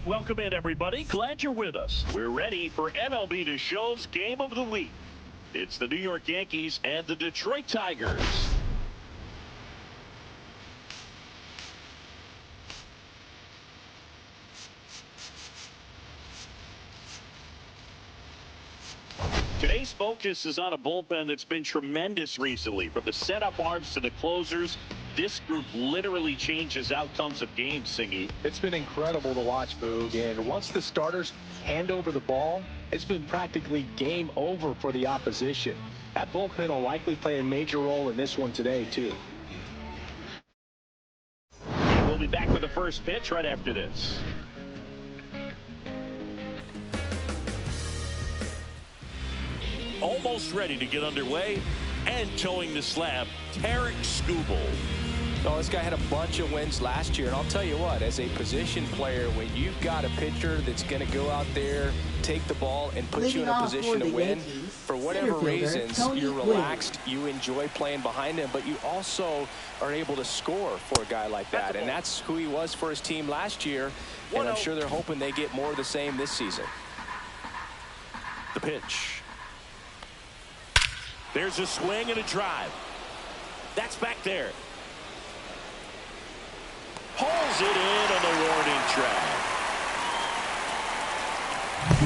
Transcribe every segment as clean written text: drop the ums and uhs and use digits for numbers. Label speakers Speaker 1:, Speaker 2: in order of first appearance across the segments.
Speaker 1: And welcome in, everybody. Glad you're with us. We're ready for MLB The Show's Game of the Week. It's the New York Yankees and the Detroit Tigers. Today's focus is on a bullpen that's been tremendous recently. From the setup arms to the closers, this group literally changes outcomes of games, Singy.
Speaker 2: It's been incredible to watch, Boog. And once the starters hand over the ball, it's been practically game over for the opposition. That bullpen will likely play a major role in this one today, too.
Speaker 1: And we'll be back with the first pitch right after this. Almost ready to get underway and towing the slab, Tarik Skubal.
Speaker 3: Oh, this guy had a bunch of wins last year, and I'll tell you what, as a position player, when you've got a pitcher that's going to go out there, take the ball, and put you in a position to win, for whatever reasons, you're relaxed, you enjoy playing behind him, but you also are able to score for a guy like that, and that's who he was for his team last year, and I'm sure they're hoping they get more of the same this season.
Speaker 1: The pitch. There's a swing and a drive. That's back there. Pulls it in on the warning track.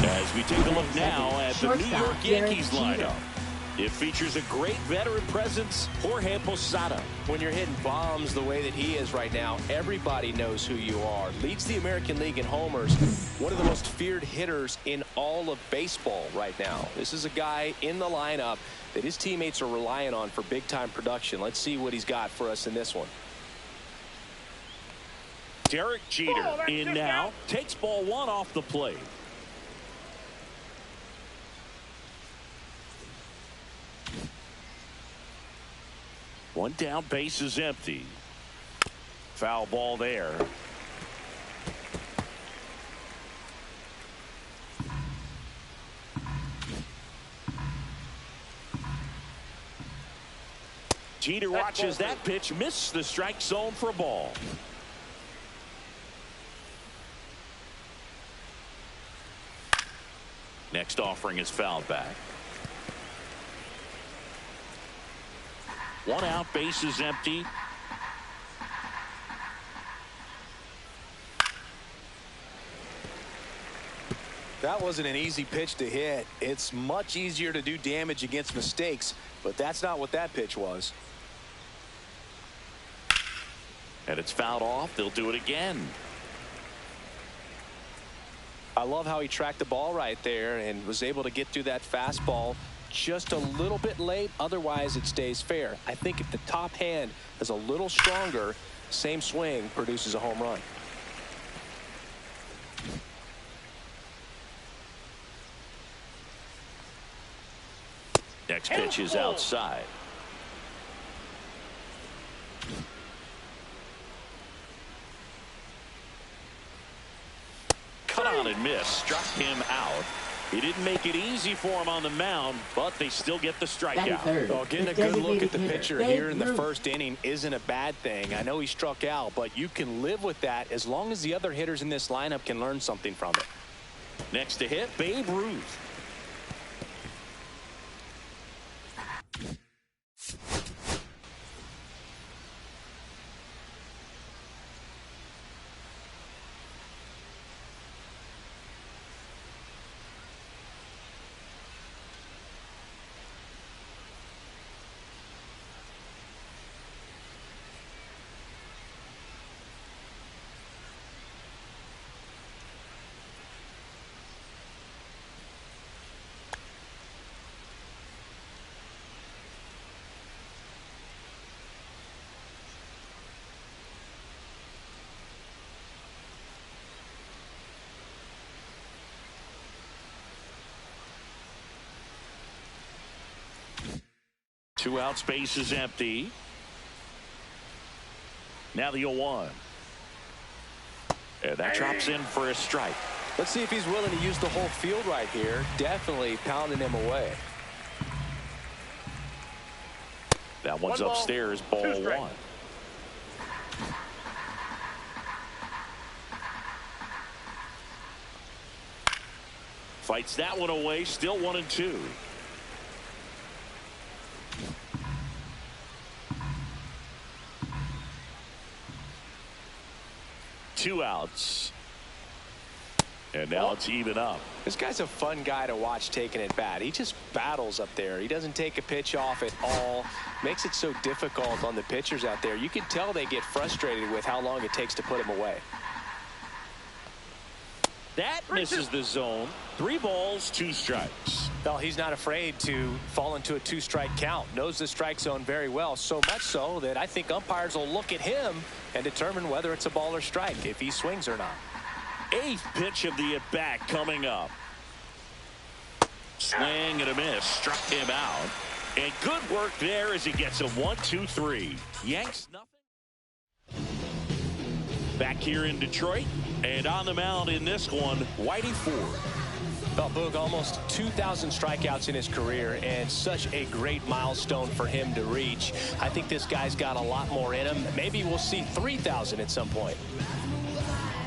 Speaker 1: As we take a look now at the New York Yankees lineup. It features a great veteran presence, Jorge Posada.
Speaker 3: When you're hitting bombs the way that he is right now, everybody knows who you are. Leads the American League in homers. One of the most feared hitters in all of baseball right now. This is a guy in the lineup that his teammates are relying on for big-time production. Let's see what he's got for us in this one.
Speaker 1: Derek Jeter in now. Takes ball one off the plate. One down, base is empty. Foul ball there. Jeter watches that pitch, miss the strike zone for a ball. Next offering is fouled back. One out, base is empty.
Speaker 3: That wasn't an easy pitch to hit. It's much easier to do damage against mistakes, but that's not what that pitch was.
Speaker 1: And it's fouled off. They'll do it again.
Speaker 3: I love how he tracked the ball right there and was able to get through that fastball just a little bit late. Otherwise, it stays fair. I think if the top hand is a little stronger, same swing produces a home run.
Speaker 1: Next pitch is outside. Cut on and miss. Struck him out. He didn't make it easy for him on the mound, but they still get the strikeout.
Speaker 3: Well, getting a good look at the pitcher here in the first inning isn't a bad thing. I know he struck out, but you can live with that as long as the other hitters in this lineup can learn something from it.
Speaker 1: Next to hit, Babe Ruth. Two outs, base is empty. Now the 0-1. And that drops in for a strike.
Speaker 3: Let's see if he's willing to use the whole field right here. Definitely pounding him away.
Speaker 1: That one's upstairs, ball one. Fights that one away, still 1-2. Two outs. And now it's even up.
Speaker 3: This guy's a fun guy to watch taking at bat. He just battles up there. He doesn't take a pitch off at all. Makes it so difficult on the pitchers out there. You can tell they get frustrated with how long it takes to put him away.
Speaker 1: That misses the zone. 3 balls, 2 strikes.
Speaker 3: Well, he's not afraid to fall into a 2-strike count. Knows the strike zone very well, so much so that I think umpires will look at him and determine whether it's a ball or strike, if he swings or not.
Speaker 1: 8th pitch of the at-bat coming up. Swing and a miss. Struck him out. And good work there as he gets a 1-2-3. Yanks nothing. Back here in Detroit. And on the mound in this one, Whitey Ford.
Speaker 3: Well, Boog, almost 2,000 strikeouts in his career, and such a great milestone for him to reach. I think this guy's got a lot more in him. Maybe we'll see 3,000 at some point.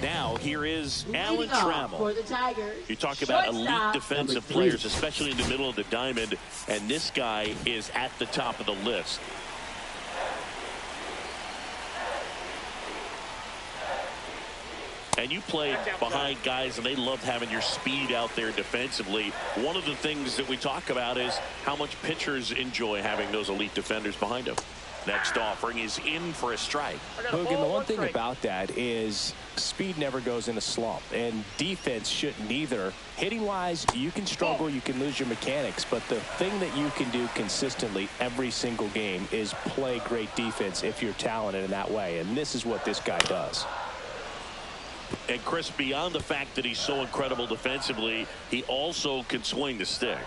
Speaker 1: Now here is Alan Trammell.
Speaker 4: For the Tigers.
Speaker 1: You talk about elite defensive players, especially in the middle of the diamond, and this guy is at the top of the list. And you played behind guys, and they love having your speed out there defensively. One of the things that we talk about is how much pitchers enjoy having those elite defenders behind them. Next offering is in for a strike.
Speaker 3: Logan, the one thing about that is speed never goes in a slump, and defense shouldn't either. Hitting wise, you can struggle, you can lose your mechanics, but the thing that you can do consistently every single game is play great defense if you're talented in that way, and this is what this guy does.
Speaker 1: And Chris, beyond the fact that he's so incredible defensively, he also can swing the stick.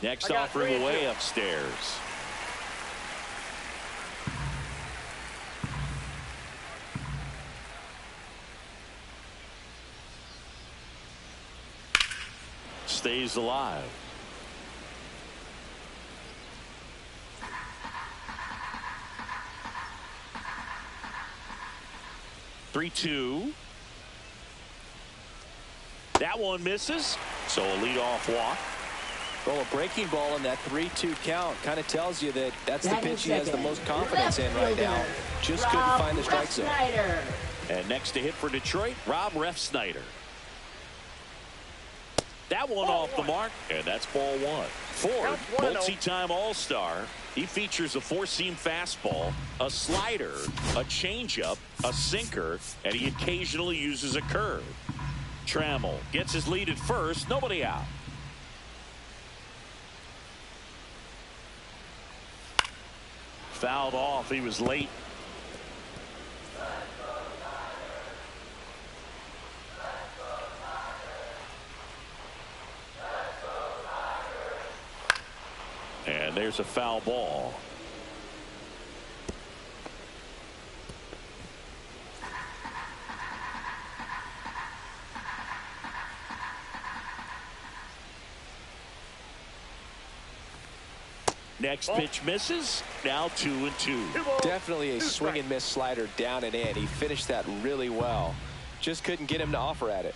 Speaker 1: Next offering way upstairs. Stays alive. Three-two. That one misses. So a leadoff walk.
Speaker 3: Well, a breaking ball in that 3-2 count kind of tells you that that's the pitch he has the most confidence in right now. Just couldn't find the strike zone.
Speaker 1: And next to hit for Detroit, Rob Refsnyder. That one off the mark, and that's ball 1. Ford, multi-time All-Star. He features a 4-seam fastball, a slider, a changeup, a sinker, and he occasionally uses a curve. Trammell gets his lead at first, nobody out. Fouled off, he was late. And there's a foul ball. Next pitch misses. Now 2-2.
Speaker 3: Definitely a swing and miss slider down and in. He finished that really well. Just couldn't get him to offer at it.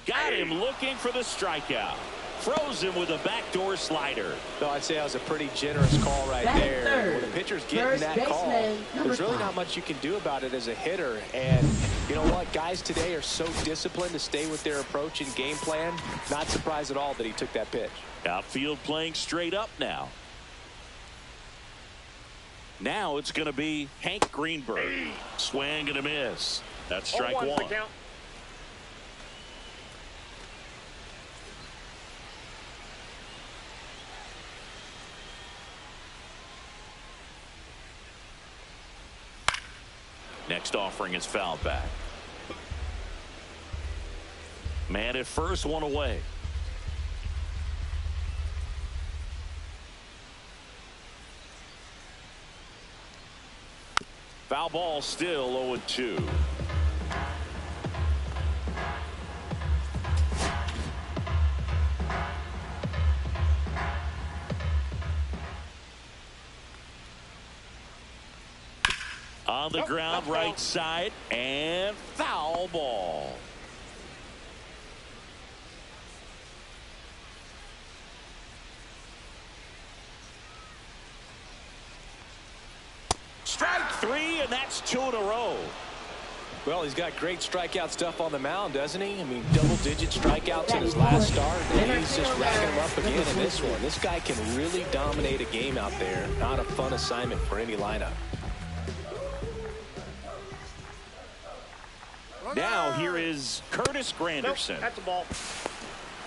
Speaker 1: Got him looking for the strikeout. Froze him with a backdoor slider.
Speaker 3: No, I'd say that was a pretty generous call right there. When the pitcher's getting that call, there's really not much you can do about it as a hitter. And you know what? Guys today are so disciplined to stay with their approach and game plan. Not surprised at all that he took that pitch.
Speaker 1: Outfield playing straight up now. Now it's going to be Hank Greenberg. Swing and a miss. That's strike 1. Next offering is fouled back. Man at first, one away. Foul ball, still 0-2. On the ground, right side, and foul ball. Strike three, and that's 2 in a row.
Speaker 3: Well, he's got great strikeout stuff on the mound, doesn't he? I mean, double-digit strikeouts in his last start, and he's just racking them up again in this one. This guy can really dominate a game out there. Not a fun assignment for any lineup.
Speaker 1: Now here is Curtis Granderson.
Speaker 4: Nope, that's the ball.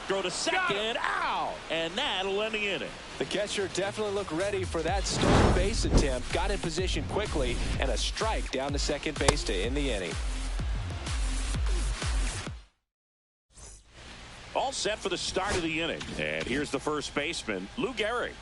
Speaker 1: Throw to second, out, and that'll end the inning.
Speaker 3: The catcher definitely looked ready for that stolen base attempt. Got in position quickly, and a strike down to second base to end the inning.
Speaker 1: All set for the start of the inning. And here's the first baseman, Lou Gehrig.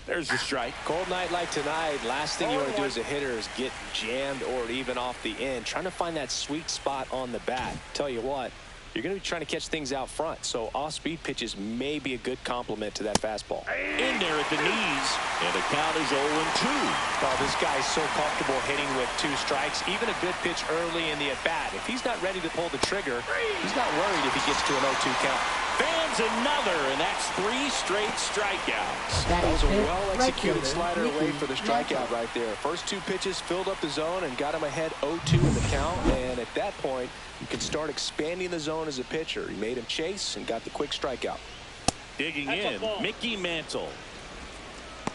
Speaker 1: There's the strike.
Speaker 3: Cold night like tonight, last thing you want to do as a hitter is get jammed or even off the end. Trying to find that sweet spot on the bat. Tell you what, you're going to be trying to catch things out front, so off-speed pitches may be a good complement to that fastball.
Speaker 1: In there at the knees, and the count is 0-2.
Speaker 3: Oh, this guy's so comfortable hitting with 2 strikes, even a good pitch early in the at-bat. If he's not ready to pull the trigger, he's not worried if he gets to an 0-2 count.
Speaker 1: Fans another, and that's 3 straight strikeouts.
Speaker 3: That was a well-executed slider away for the strikeout right there. First 2 pitches filled up the zone and got him ahead 0-2 in the count, and at that point, you can start expanding the zone as a pitcher. He made him chase and got the quick strikeout.
Speaker 1: Digging in, Mickey Mantle.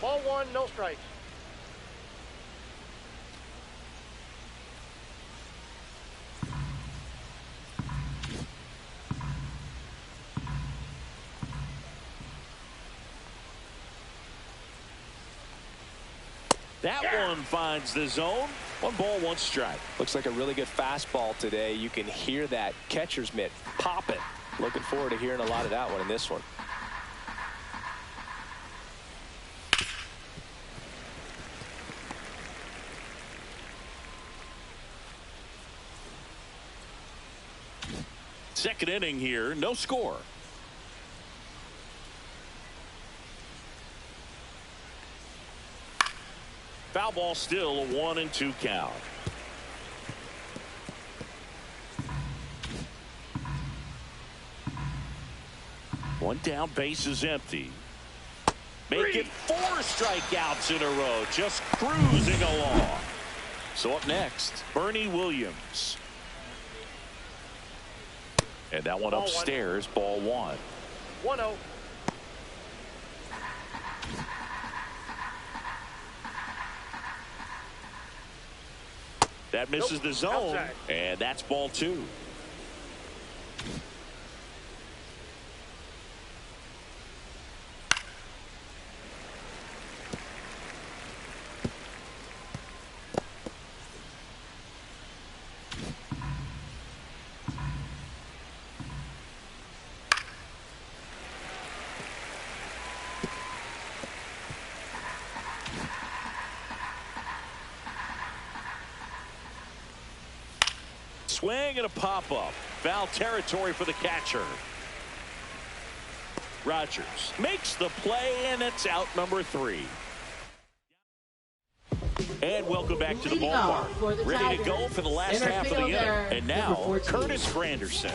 Speaker 4: Ball 1, no strikes.
Speaker 1: That one finds the zone. 1 ball, 1 strike.
Speaker 3: Looks like a really good fastball today. You can hear that catcher's mitt popping. Looking forward to hearing a lot of that one in this one.
Speaker 1: Second inning here, no score. Foul ball, still a 1-2 count. One down, base is empty. Make it 4 strikeouts in a row, just cruising along. So up next, Bernie Williams. And that one upstairs, ball 1.
Speaker 4: 1-0.
Speaker 1: That misses the zone,
Speaker 4: outside.
Speaker 1: And that's ball 2. Swing and a pop-up. Foul territory for the catcher. Rogers makes the play, and it's out number 3. And welcome back to the ballpark. Ready to go for the last half of the inning. And now, Curtis Granderson.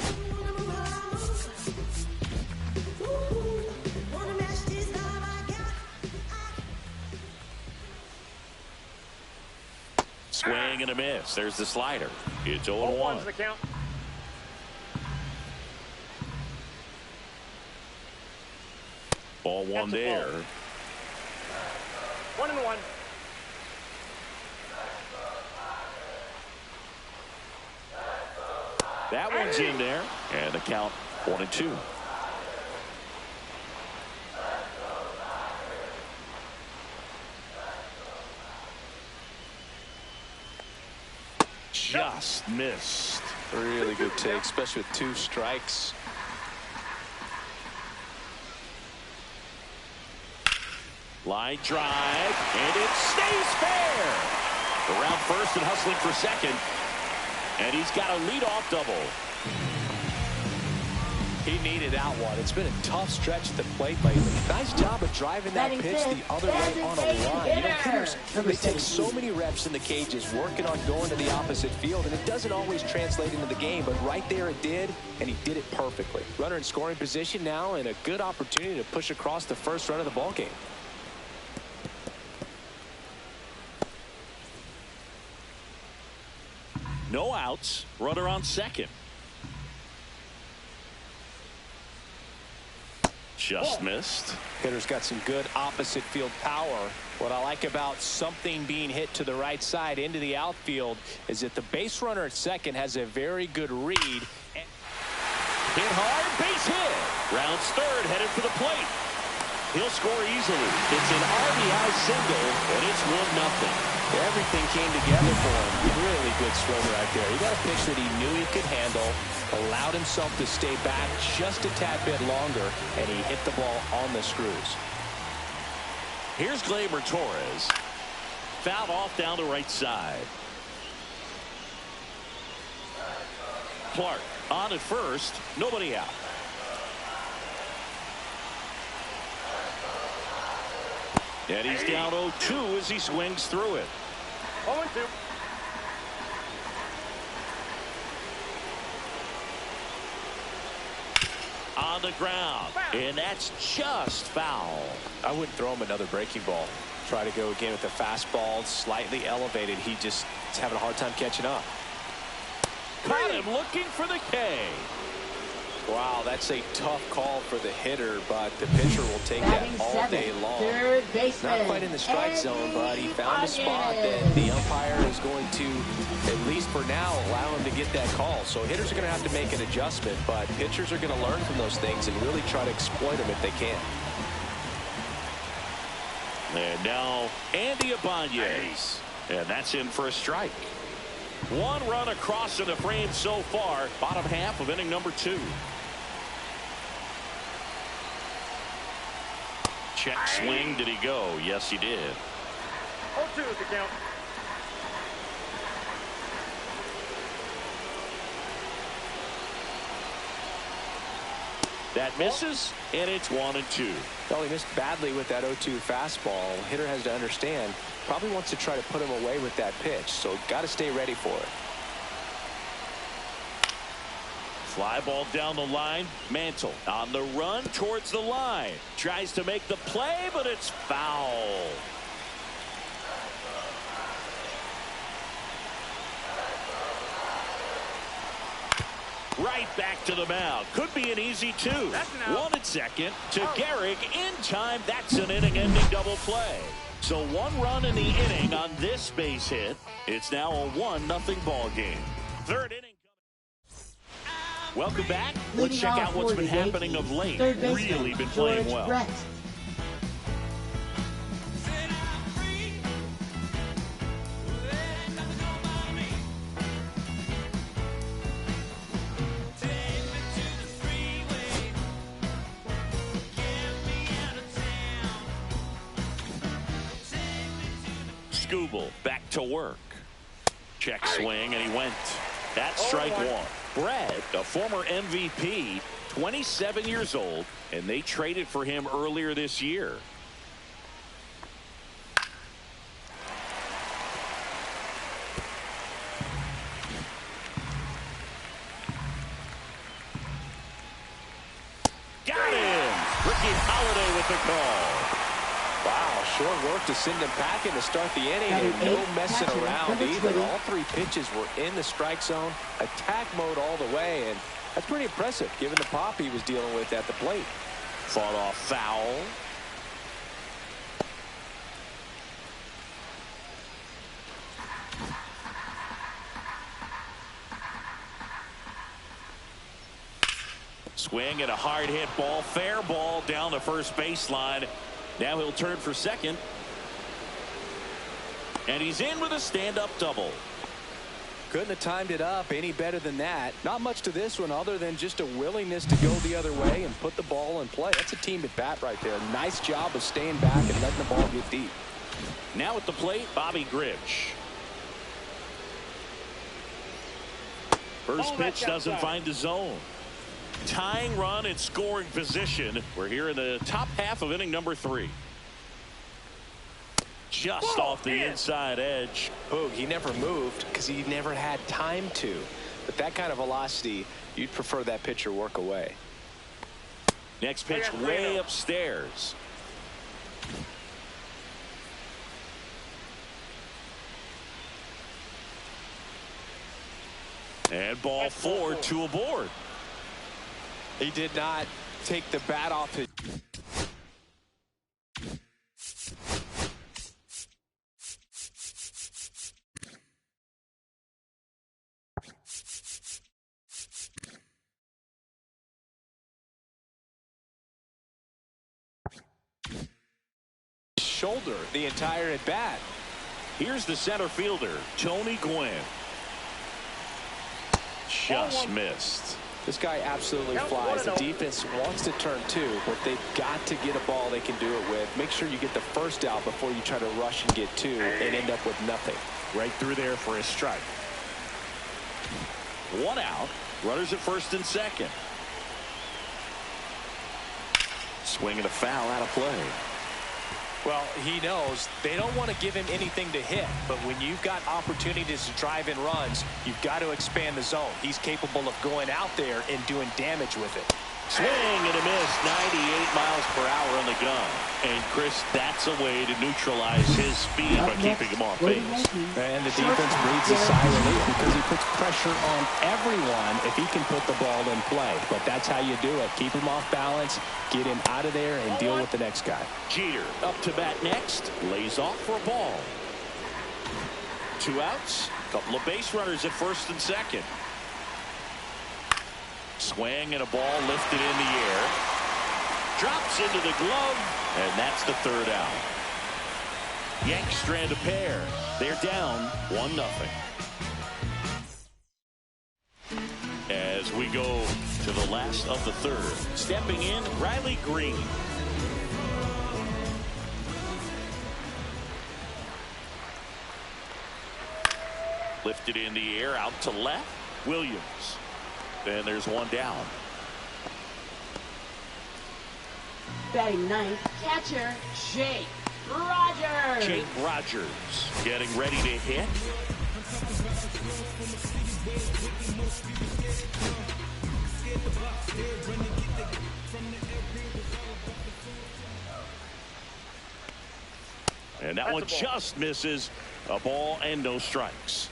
Speaker 1: Swing and a miss. There's the slider. It's 0-1.
Speaker 4: The count.
Speaker 1: Ball 1 there.
Speaker 4: 1-1.
Speaker 1: That one's in there. And the count 1-2. Just missed.
Speaker 3: Really good take, especially with 2 strikes.
Speaker 1: Line drive, and it stays fair. Around first and hustling for second. And he's got a leadoff double.
Speaker 3: He needed that one. It's been a tough stretch at the plate lately. Nice job of driving that pitch the other way on a line. You know, hitters, they take so many reps in the cages working on going to the opposite field, and it doesn't always translate into the game, but right there it did, and he did it perfectly. Runner in scoring position now, and a good opportunity to push across the first run of the ball game.
Speaker 1: No outs. Runner on second. Just missed.
Speaker 3: Hitter's got some good opposite field power. What I like about something being hit to the right side into the outfield is that the base runner at second has a very good read.
Speaker 1: Hit hard, base hit. Rounds third, headed for the plate. He'll score easily. It's an RBI single, and it's 1-0.
Speaker 3: Everything came together for him. Really good swing right there. He got a pitch that he knew he could handle, allowed himself to stay back just a tad bit longer, and he hit the ball on the screws.
Speaker 1: Here's Gleyber Torres. Fouled off down the right side. Clark on at first. Nobody out. And he's down 0-2 as he swings through it.
Speaker 4: 0-2.
Speaker 1: On the ground, and that's just foul.
Speaker 3: I wouldn't throw him another breaking ball. Try to go again with the fastball, slightly elevated. He just is having a hard time catching up.
Speaker 1: Caught him looking for the K.
Speaker 3: Wow, that's a tough call for the hitter, but the pitcher will take that all day long. Not quite in the strike zone, but he found a spot that the umpire is going to, at least for now, allow him to get that call. So hitters are going to have to make an adjustment, but pitchers are going to learn from those things and really try to exploit them if they can.
Speaker 1: And now Andy Ibanez, and that's in for a strike. One run across in the frame so far, bottom half of inning number 2. Check swing. Did he go? Yes, he did.
Speaker 4: 0-2 is the count.
Speaker 1: That misses, and it's 1-2.
Speaker 3: Well, he missed badly with that 0-2 fastball. Hitter has to understand, probably wants to try to put him away with that pitch, so got to stay ready for it.
Speaker 1: Fly ball down the line. Mantle on the run towards the line. Tries to make the play, but it's foul. Right back to the mound. Could be an easy 2. One at second to Gehrig in time. That's an inning-ending double play. So 1 run in the inning on this base hit. It's now a 1-0 ball game. Third inning. Welcome back. Let's check out what's been happening of late. Really been playing well. Skubal back to work. Check swing, and he went. That's strike 1. Brett, a former MVP, 27 years old, and they traded for him earlier this year. Got him! Ricky Holiday with the call.
Speaker 3: Wow, short work to send him packing to start the inning, and no messing around either. All 3 pitches were in the strike zone, attack mode all the way, and that's pretty impressive given the pop he was dealing with at the plate.
Speaker 1: Fought off foul. Swing and a hard hit ball, fair ball down the first baseline. Now he'll turn for second. And he's in with a stand-up double.
Speaker 3: Couldn't have timed it up any better than that. Not much to this one other than just a willingness to go the other way and put the ball in play. That's a team at bat right there. Nice job of staying back and letting the ball get deep.
Speaker 1: Now at the plate, Bobby Grich. First pitch doesn't find the zone. Tying run in scoring position. We're here in the top half of inning number 3. Just off the inside edge.
Speaker 3: Boog, he never moved because he never had time to. But that kind of velocity, you'd prefer that pitcher work away.
Speaker 1: Next pitch way upstairs. And ball 4, 2 aboard.
Speaker 3: He did not take the bat off his shoulder the entire at bat.
Speaker 1: Here's the center fielder, Tony Gwynn. Just missed.
Speaker 3: This guy absolutely flies. The defense wants to turn 2, but they've got to get a ball they can do it with. Make sure you get the first out before you try to rush and get 2 and end up with nothing.
Speaker 1: Right through there for a strike. 1 out. Runners at first and second. Swing and a foul out of play.
Speaker 3: Well, he knows they don't want to give him anything to hit, but when you've got opportunities to drive in runs, you've got to expand the zone. He's capable of going out there and doing damage with it.
Speaker 1: Swing and a miss, 98 miles per hour on the gun. And Chris, that's a way to neutralize his speed by keeping him off base.
Speaker 3: And the defense breathes a sigh of relief because he puts pressure on everyone if he can put the ball in play. But that's how you do it. Keep him off balance, get him out of there, and deal with the next guy.
Speaker 1: Jeter up to bat next, lays off for a ball. 2 outs, couple of base runners at first and second. Swing and a ball lifted in the air. Drops into the glove, and that's the 3rd out. Yanks strand a pair. They're down 1-0. As we go to the last of the 3rd. Stepping in, Riley Green. Lifted in the air, out to left. Williams. And there's 1 down.
Speaker 5: Batting 9th, catcher Jake Rogers.
Speaker 1: Jake Rogers getting ready to hit. And that one just misses. A ball and no strikes.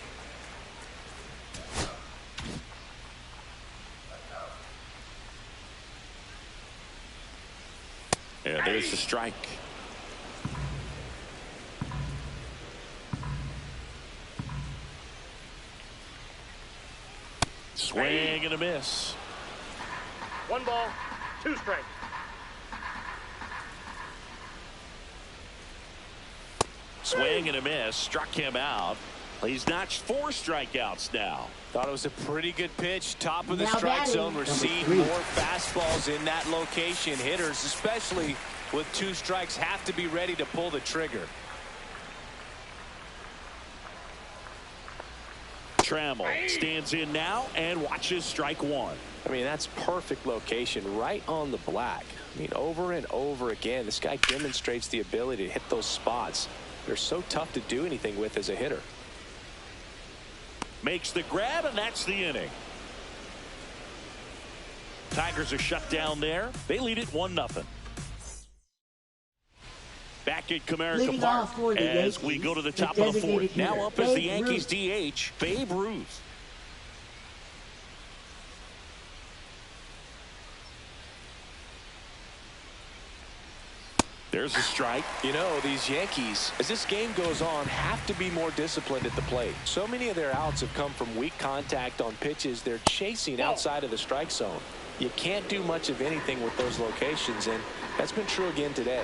Speaker 1: And there's the strike. Swing and a miss.
Speaker 4: 1 ball, 2 strikes.
Speaker 1: Swing and a miss. Struck him out. He's notched 4 strikeouts now.
Speaker 3: Thought it was a pretty good pitch. Top of the
Speaker 5: Now
Speaker 3: strike
Speaker 5: batting,
Speaker 3: zone. Receive more fastballs in that location. Hitters, especially with 2 strikes, have to be ready to pull the trigger.
Speaker 1: Trammell stands in now and watches strike 1.
Speaker 3: I mean, that's perfect location right on the black. I mean, over and over again, this guy demonstrates the ability to hit those spots. They're so tough to do anything with as a hitter.
Speaker 1: Makes the grab, and that's the inning. Tigers are shut down there. They lead it 1-0. Back at Comerica Park as we go to the top of the 4th. Now up as the Yankees DH, Babe Ruth. There's a strike.
Speaker 3: You know, these Yankees, as this game goes on, have to be more disciplined at the plate. So many of their outs have come from weak contact on pitches they're chasing outside of the strike zone. You can't do much of anything with those locations, and that's been true again today.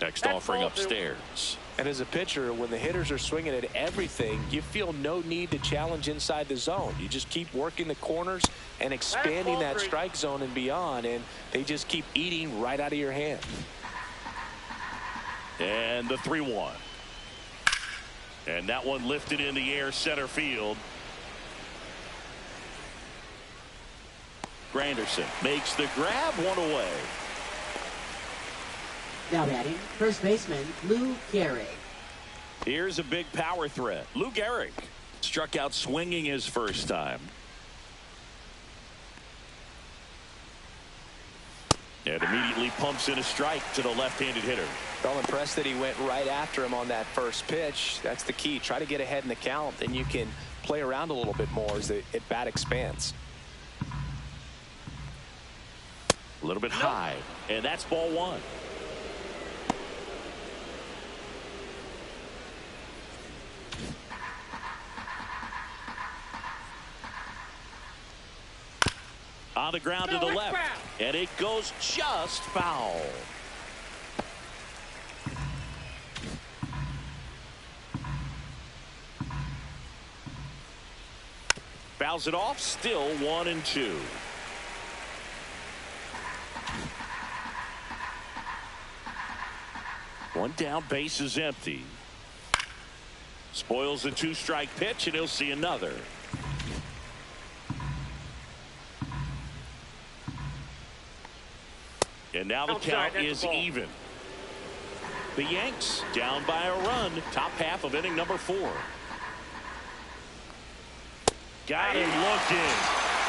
Speaker 1: Next offering upstairs.
Speaker 3: And as a pitcher, when the hitters are swinging at everything, you feel no need to challenge inside the zone. You just keep working the corners and expanding that strike zone and beyond, and they just keep eating right out of your hand.
Speaker 1: And the 3-1. And that one lifted in the air center field. Granderson makes the grab, one away.
Speaker 5: Now batting, first baseman Lou Gehrig.
Speaker 1: Here's a big power threat. Lou Gehrig struck out swinging his first time. And immediately pumps in a strike to the left-handed hitter.
Speaker 3: I'm impressed that he went right after him on that first pitch. That's the key. Try to get ahead in the count. Then you can play around a little bit more as the at-bat expands.
Speaker 1: A little bit high. And that's ball one. On the ground to the left. And it goes just foul. Fouls it off. Still 1-2. One down, base is empty. Spoils the two-strike pitch, and he'll see another. And now the count is even. The Yanks down by a run. Top half of inning number 4. Got him looking.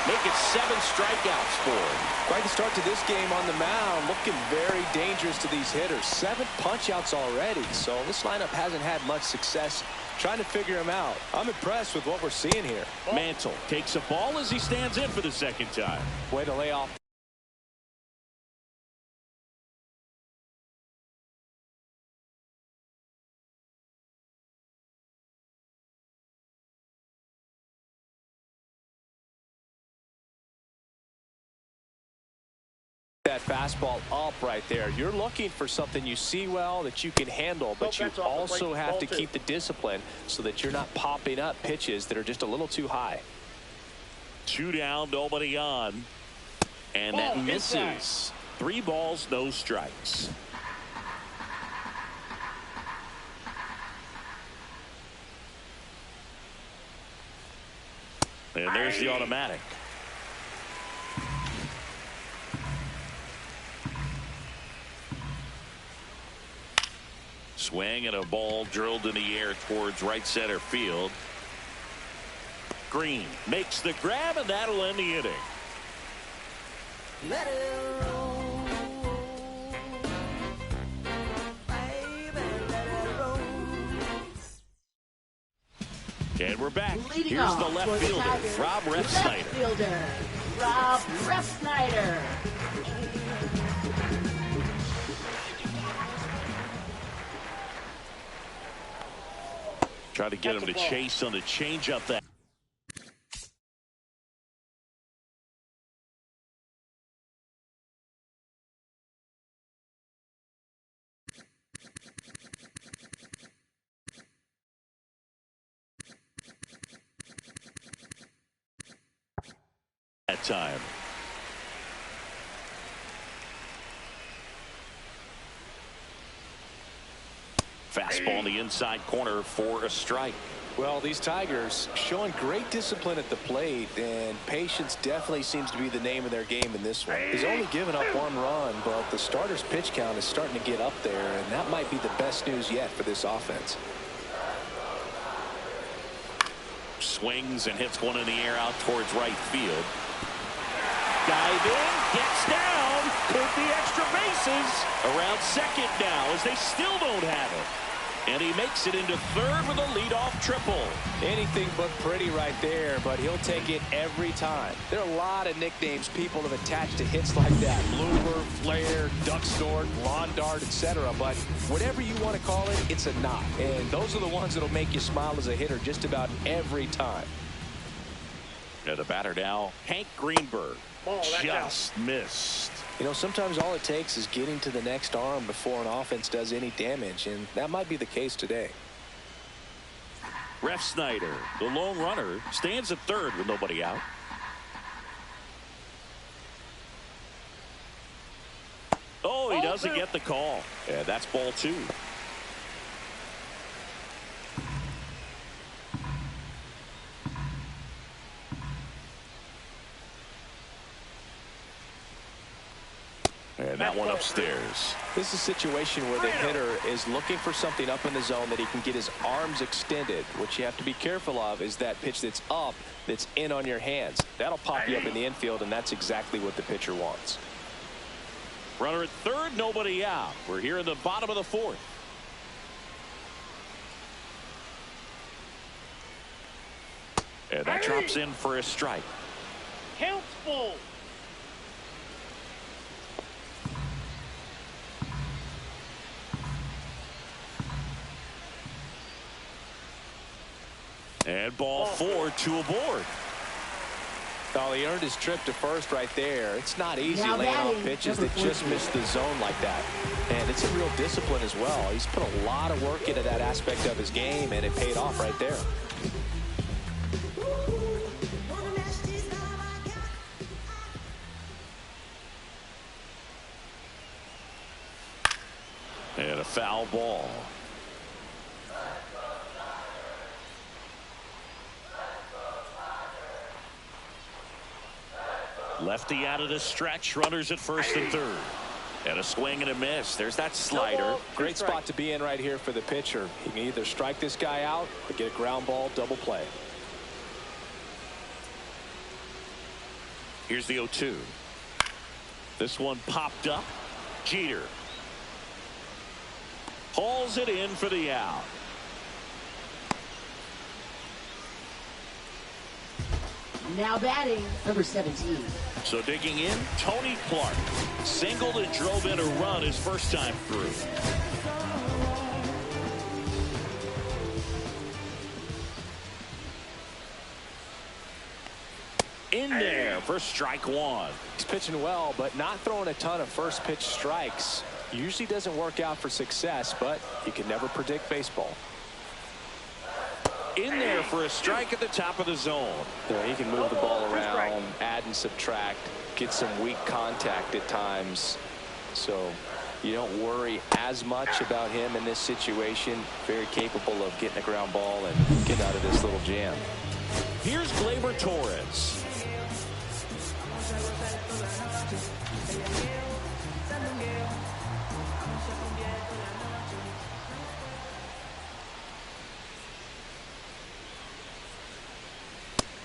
Speaker 1: Make it 7 strikeouts for him.
Speaker 3: Quite the start to this game on the mound. Looking very dangerous to these hitters. 7 punch-outs already. So this lineup hasn't had much success trying to figure him out. I'm impressed with what we're seeing here.
Speaker 1: Mantle takes a ball as he stands in for the second time.
Speaker 3: Way to lay off. That fastball up right there. You're looking for something you see well that you can handle, but you also have to keep the discipline so that you're not popping up pitches that are just a little too high.
Speaker 1: 2 down, nobody on, and that misses. 3 balls, no strikes. And there's the automatic. Swing and a ball drilled in the air towards right center field. Green makes the grab, and that'll end the inning.
Speaker 6: Let it roll. Baby, let it roll.
Speaker 1: And we're back.
Speaker 5: Leading
Speaker 1: Here's
Speaker 5: off
Speaker 1: the left
Speaker 5: for the
Speaker 1: fielder,
Speaker 5: Tigers,
Speaker 1: Rob
Speaker 5: left
Speaker 1: Refsnyder.
Speaker 5: fielder, Rob Refsnyder.
Speaker 1: Try to get him to chase on the changeup. That time. Fastball in the inside corner for a strike.
Speaker 3: Well, these Tigers showing great discipline at the plate, and patience definitely seems to be the name of their game in this one. He's only given up 1 run, but the starter's pitch count is starting to get up there, and that might be the best news yet for this offense.
Speaker 1: Swings and hits one in the air out towards right field. Diving, gets down, could be extra bases. Around second now as they still don't have it. And he makes it into third with a leadoff triple.
Speaker 3: Anything but pretty right there, but he'll take it every time. There are a lot of nicknames people have attached to hits like that. Blooper, flare, duck snort, lawn dart, etc. But whatever you want to call it, it's a knock. And those are the ones that'll make you smile as a hitter just about every time.
Speaker 1: And the batter now, Hank Greenberg. Just missed.
Speaker 3: You know, sometimes all it takes is getting to the next arm before an offense does any damage, and that might be the case today.
Speaker 1: Refsnyder, the lone runner, stands at third with nobody out. Oh, he doesn't get the call. Yeah, that's ball 2. that one upstairs.
Speaker 3: This is a situation where the hitter is looking for something up in the zone that he can get his arms extended. What you have to be careful of is that pitch that's up, that's in on your hands. That'll pop you up in the infield, and that's exactly what the pitcher wants.
Speaker 1: Runner at third, nobody out. We're here in the bottom of the fourth. And that drops in for a strike.
Speaker 4: Count's full.
Speaker 1: And ball four, two aboard.
Speaker 3: Oh, he earned his trip to first right there. It's not easy laying off pitches that just miss the zone like that. And it's a real discipline as well. He's put a lot of work into that aspect of his game, and it paid off right there.
Speaker 1: And a foul ball. Lefty out of the stretch. Runners at first and third. And a swing and a miss. There's that slider.
Speaker 3: Great spot to be in right here for the pitcher. He can either strike this guy out or get a ground ball, double play.
Speaker 1: Here's the 0-2. This one popped up. Jeter hauls it in for the out.
Speaker 5: Now batting, number 17.
Speaker 1: So digging in, Tony Clark singled and drove in a run his first time through. In there for strike one.
Speaker 3: He's pitching well, but not throwing a ton of first pitch strikes. Usually doesn't work out for success, but you can never predict baseball.
Speaker 1: In there for a strike at the top of the zone.
Speaker 3: Yeah, he can move the ball around, add and subtract, get some weak contact at times. So you don't worry as much about him in this situation. Very capable of getting a ground ball and getting out of this little jam.
Speaker 1: Here's Gleyber Torres.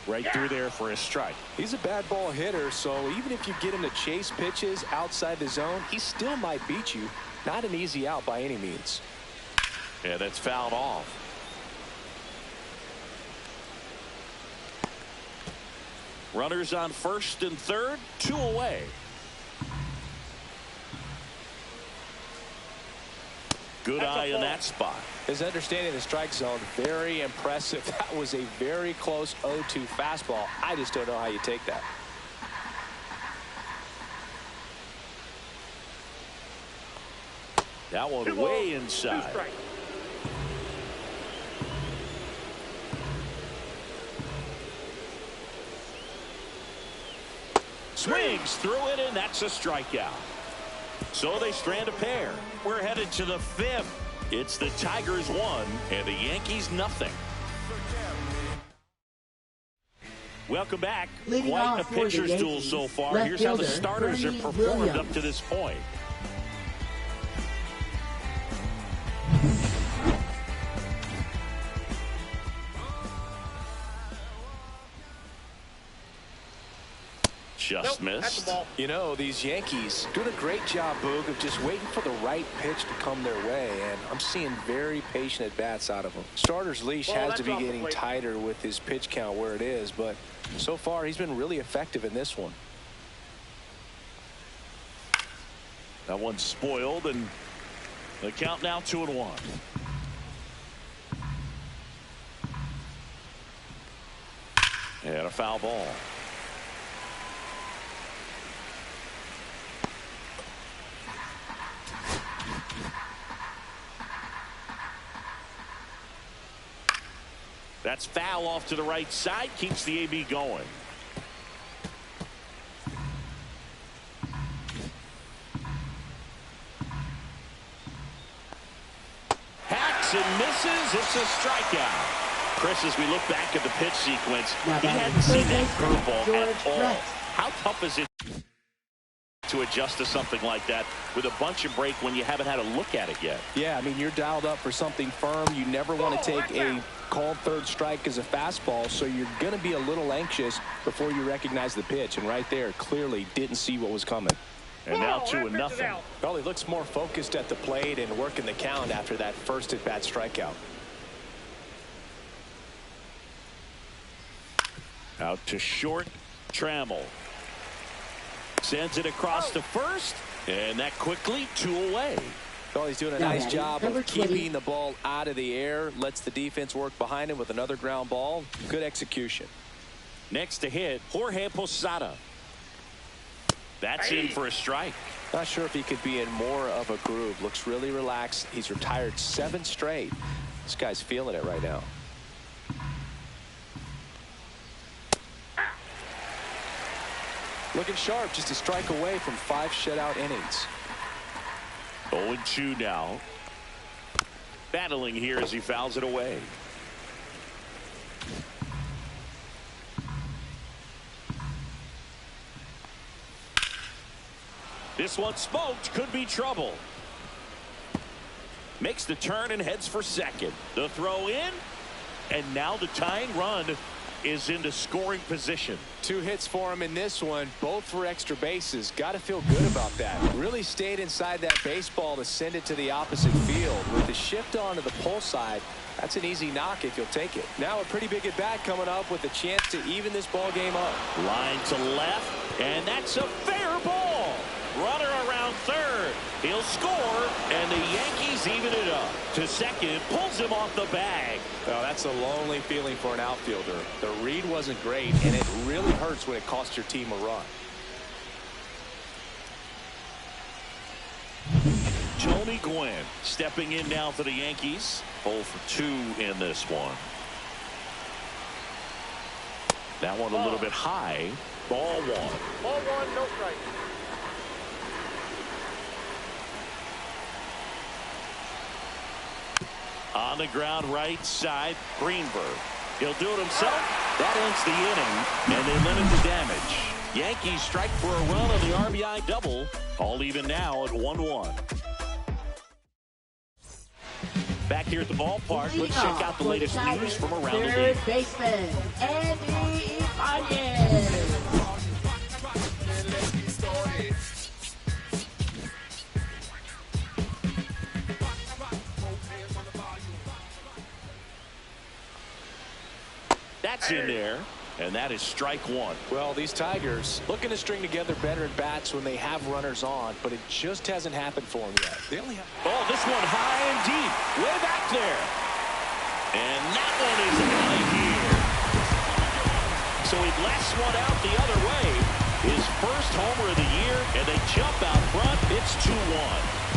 Speaker 1: Right through there for a strike.
Speaker 3: He's a bad ball hitter, so even if you get him to chase pitches outside the zone, he still might beat you. Not an easy out by any means.
Speaker 1: Yeah, that's fouled off. Runners on first and third, two away. Good eye in that spot.
Speaker 3: His understanding of the strike zone, very impressive. That was a very close 0-2 fastball. I just don't know how you take that.
Speaker 1: That one way inside. Swings through it, and that's a strikeout. So they strand a pair. We're headed to the fifth. It's the Tigers 1 and the Yankees nothing. Welcome back. Quite a pitcher's duel so far. Here's how the starters have performed up to this point. Just missed.
Speaker 3: You know, these Yankees doing a great job, Boog, of just waiting for the right pitch to come their way, and I'm seeing very patient at-bats out of them. Starter's leash has to be getting tighter with his pitch count where it is, but so far he's been really effective in this one.
Speaker 1: That one's spoiled, and the count now 2-1. And a foul ball. That's foul off to the right side. Keeps the AB going. Hacks and misses. It's a strikeout. Chris, as we look back at the pitch sequence, he hadn't seen that curveball at all. How tough is it to adjust to something like that with a bunch of break when you haven't had a look at it yet.
Speaker 3: Yeah, I mean, you're dialed up for something firm. You never want to take a called third strike as a fastball, so you're going to be a little anxious before you recognize the pitch. And right there, clearly didn't see what was coming.
Speaker 1: And now 2-0.
Speaker 3: Well, he looks more focused at the plate and working the count after that first at-bat strikeout.
Speaker 1: Out to short, Trammell. Sends it across to first, and that quickly 2 away.
Speaker 3: Well, he's doing a nice job of keeping the ball out of the air, lets the defense work behind him with another ground ball. Good execution.
Speaker 1: Next to hit, Jorge Posada. That's in for a strike.
Speaker 3: Not sure if he could be in more of a groove. Looks really relaxed. He's retired 7 straight. This guy's feeling it right now. Looking sharp, just a strike away from 5 shutout innings.
Speaker 1: 0-2 now. Battling here as he fouls it away. This one smoked, could be trouble. Makes the turn and heads for second. The throw in, and now the tying run is into scoring position.
Speaker 3: 2 hits for him in this one, both for extra bases. Got to feel good about that. Really stayed inside that baseball to send it to the opposite field. With the shift onto the pull side, that's an easy knock if you'll take it. Now a pretty big at bat coming up with a chance to even this ball game up.
Speaker 1: Line to left, and that's a fair ball. Runner around third. He'll score, and the Yankees even it up. To second, pulls him off the bag.
Speaker 3: Well, that's a lonely feeling for an outfielder. The read wasn't great, and it really hurts when it costs your team a run.
Speaker 1: Tony Gwynn stepping in now for the Yankees. 0 for 2 in this one. That one a little bit high. Ball 1.
Speaker 4: Ball 1, no strike.
Speaker 1: On the ground right side, Greenberg. He'll do it himself. That ends the inning, and they limit the damage. Yankees strike for a run on the RBI double. All even now at 1-1. Back here at the ballpark, let's check out the latest news from around the league.
Speaker 5: Third baseman, Andy Ibanez.
Speaker 1: That's in there, and that is strike 1.
Speaker 3: Well, these Tigers looking to string together better at bats when they have runners on, but it just hasn't happened for them yet. They only have...
Speaker 1: Oh, this one high and deep, way back there. And that one is out of here. So he blasts one out the other way. His first homer of the year, and they jump out front. It's 2-1.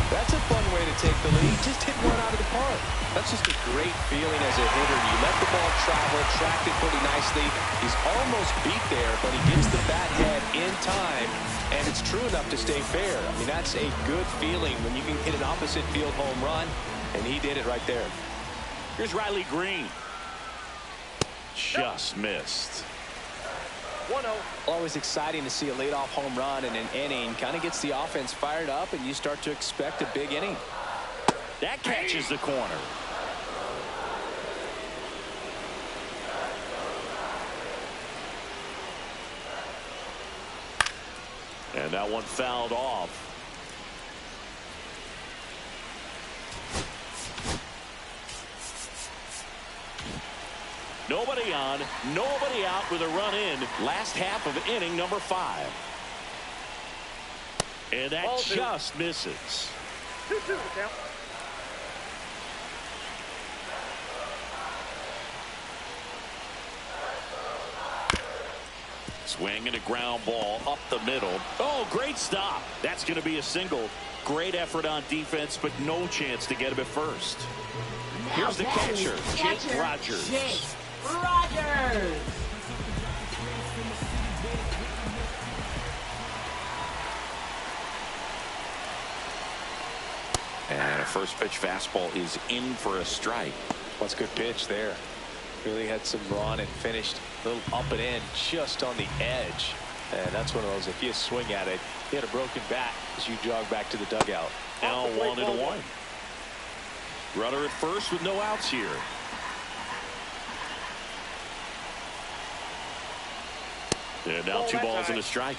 Speaker 3: That's a fun way to take the lead. Just hit one out of the park. That's just a great feeling as a hitter. You let the ball travel, tracked it pretty nicely. He's almost beat there, but he gets the bat head in time, and it's true enough to stay fair. I mean, that's a good feeling when you can hit an opposite field home run, and he did it right there.
Speaker 1: Here's Riley Green. Just missed.
Speaker 4: 1-0.
Speaker 3: Always exciting to see a leadoff home run in an inning. Kind of gets the offense fired up, and you start to expect a big inning.
Speaker 1: That catches the corner. And that one fouled off. Nobody on, nobody out with a run in. Last half of inning number 5. And that just misses.
Speaker 4: 2-2 the count.
Speaker 1: Swing and a ground ball up the middle. Oh, great stop. That's going to be a single. Great effort on defense, but no chance to get him at first. Here's the catcher, Jake Rogers.
Speaker 5: Jake Rogers.
Speaker 1: And a first pitch fastball is in for a strike.
Speaker 3: What's a good pitch there. Really had some run and finished a little up and in just on the edge. And that's one of those, if you swing at it, He had a broken bat as you jog back to the dugout.
Speaker 1: Now 1-1. Runner at first with no outs here. And now 2 balls and a strike.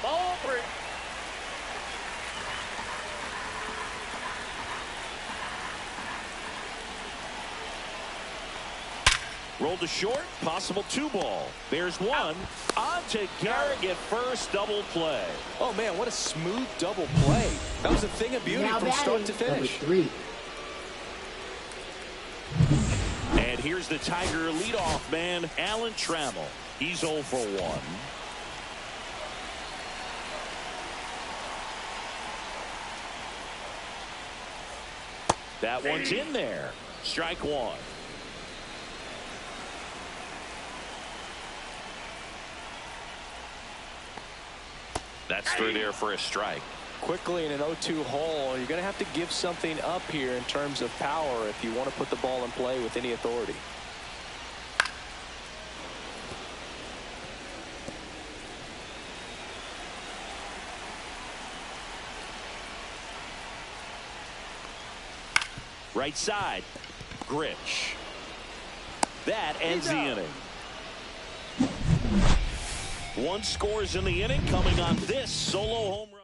Speaker 4: Ball 3.
Speaker 1: Rolled to short, possible 2 ball. There's 1. On to Garrett at first, double play.
Speaker 3: Oh, man, what a smooth double play. That was a thing of beauty
Speaker 5: Now
Speaker 3: from start to
Speaker 5: batting,
Speaker 3: finish.
Speaker 5: number 3.
Speaker 1: And here's the Tiger leadoff man, Alan Trammell. He's 0 for 1. That one's in there. Strike 1. That's through there for a strike.
Speaker 3: Quickly in an 0-2 hole, you're going to have to give something up here in terms of power if you want to put the ball in play with any authority.
Speaker 1: Right side, Grich. That ends the inning. 1 scores in the inning, coming on this solo home run.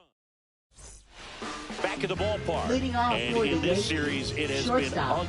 Speaker 1: Back at the ballpark.
Speaker 5: Leading off
Speaker 1: And
Speaker 5: for
Speaker 1: in
Speaker 5: the
Speaker 1: this
Speaker 5: Yankees,
Speaker 1: series, it has
Speaker 5: shortstop.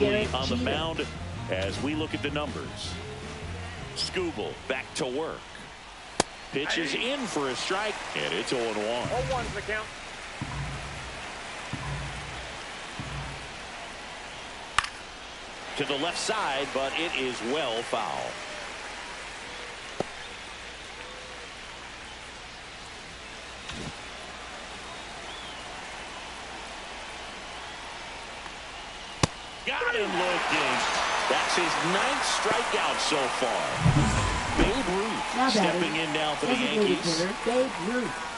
Speaker 1: been on the mound as we look at the numbers. Skubal back to work. Pitch is in for a strike, and it's 0-1.
Speaker 4: 0-1's the count.
Speaker 1: To the left side, but it is well foul. Got him looking. That's his 9th strikeout so far. Babe Ruth
Speaker 5: Now batting,
Speaker 1: stepping in now for the
Speaker 5: designated
Speaker 1: Yankees.
Speaker 5: hitter, Babe Ruth.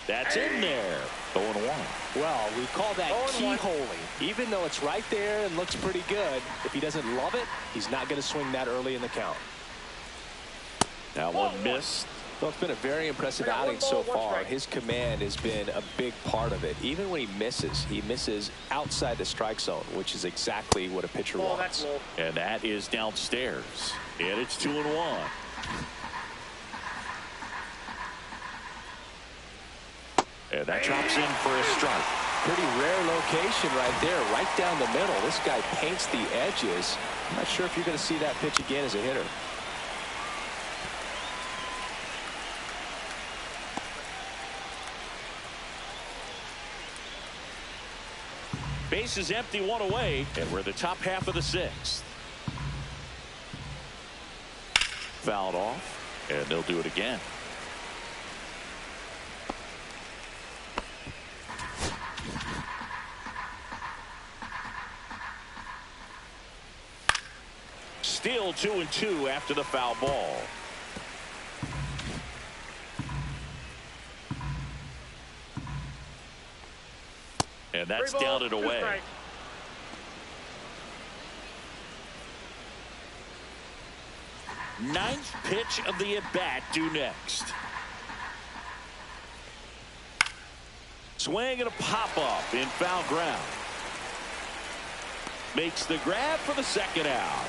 Speaker 1: That's in there. 0-1.
Speaker 3: Well, we call that
Speaker 4: 0-1.
Speaker 3: keyholing. Even though it's right there and looks pretty good, if he doesn't love it, he's not going to swing that early in the count.
Speaker 1: That one missed.
Speaker 3: Well, it's been a very impressive
Speaker 4: Got 1
Speaker 3: outing
Speaker 4: ball,
Speaker 3: so
Speaker 4: 1
Speaker 3: far.
Speaker 4: strike.
Speaker 3: His command has been a big part of it. Even when he misses outside the strike zone, which is exactly what a pitcher
Speaker 4: Ball,
Speaker 3: wants.
Speaker 4: that's low.
Speaker 1: And that is downstairs. And it's 2-1. And that drops in for a strike.
Speaker 3: Pretty rare location right there, right down the middle. This guy paints the edges. I'm not sure if you're going to see that pitch again as a hitter.
Speaker 1: Base is empty, 1 away, and we're the top half of the 6th. Fouled off, and they'll do it again. Still 2-2 after the foul ball. And that's
Speaker 4: 3 balls,
Speaker 1: down and
Speaker 4: 2
Speaker 1: away.
Speaker 4: strikes.
Speaker 1: Ninth pitch of the at-bat due next. Swing and a pop-up in foul ground. makes the grab for the second out.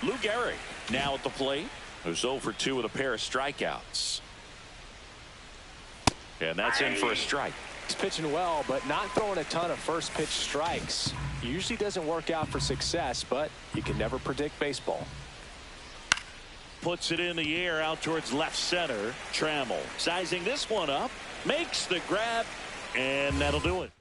Speaker 1: Lou Gehrig now at the plate, who's 0 for 2 with a pair of strikeouts. And that's in for a strike.
Speaker 3: He's pitching well, but not throwing a ton of first pitch strikes. Usually doesn't work out for success, but you can never predict baseball.
Speaker 1: Puts it in the air out towards left center. Trammell sizing this one up, makes the grab, and that'll do it.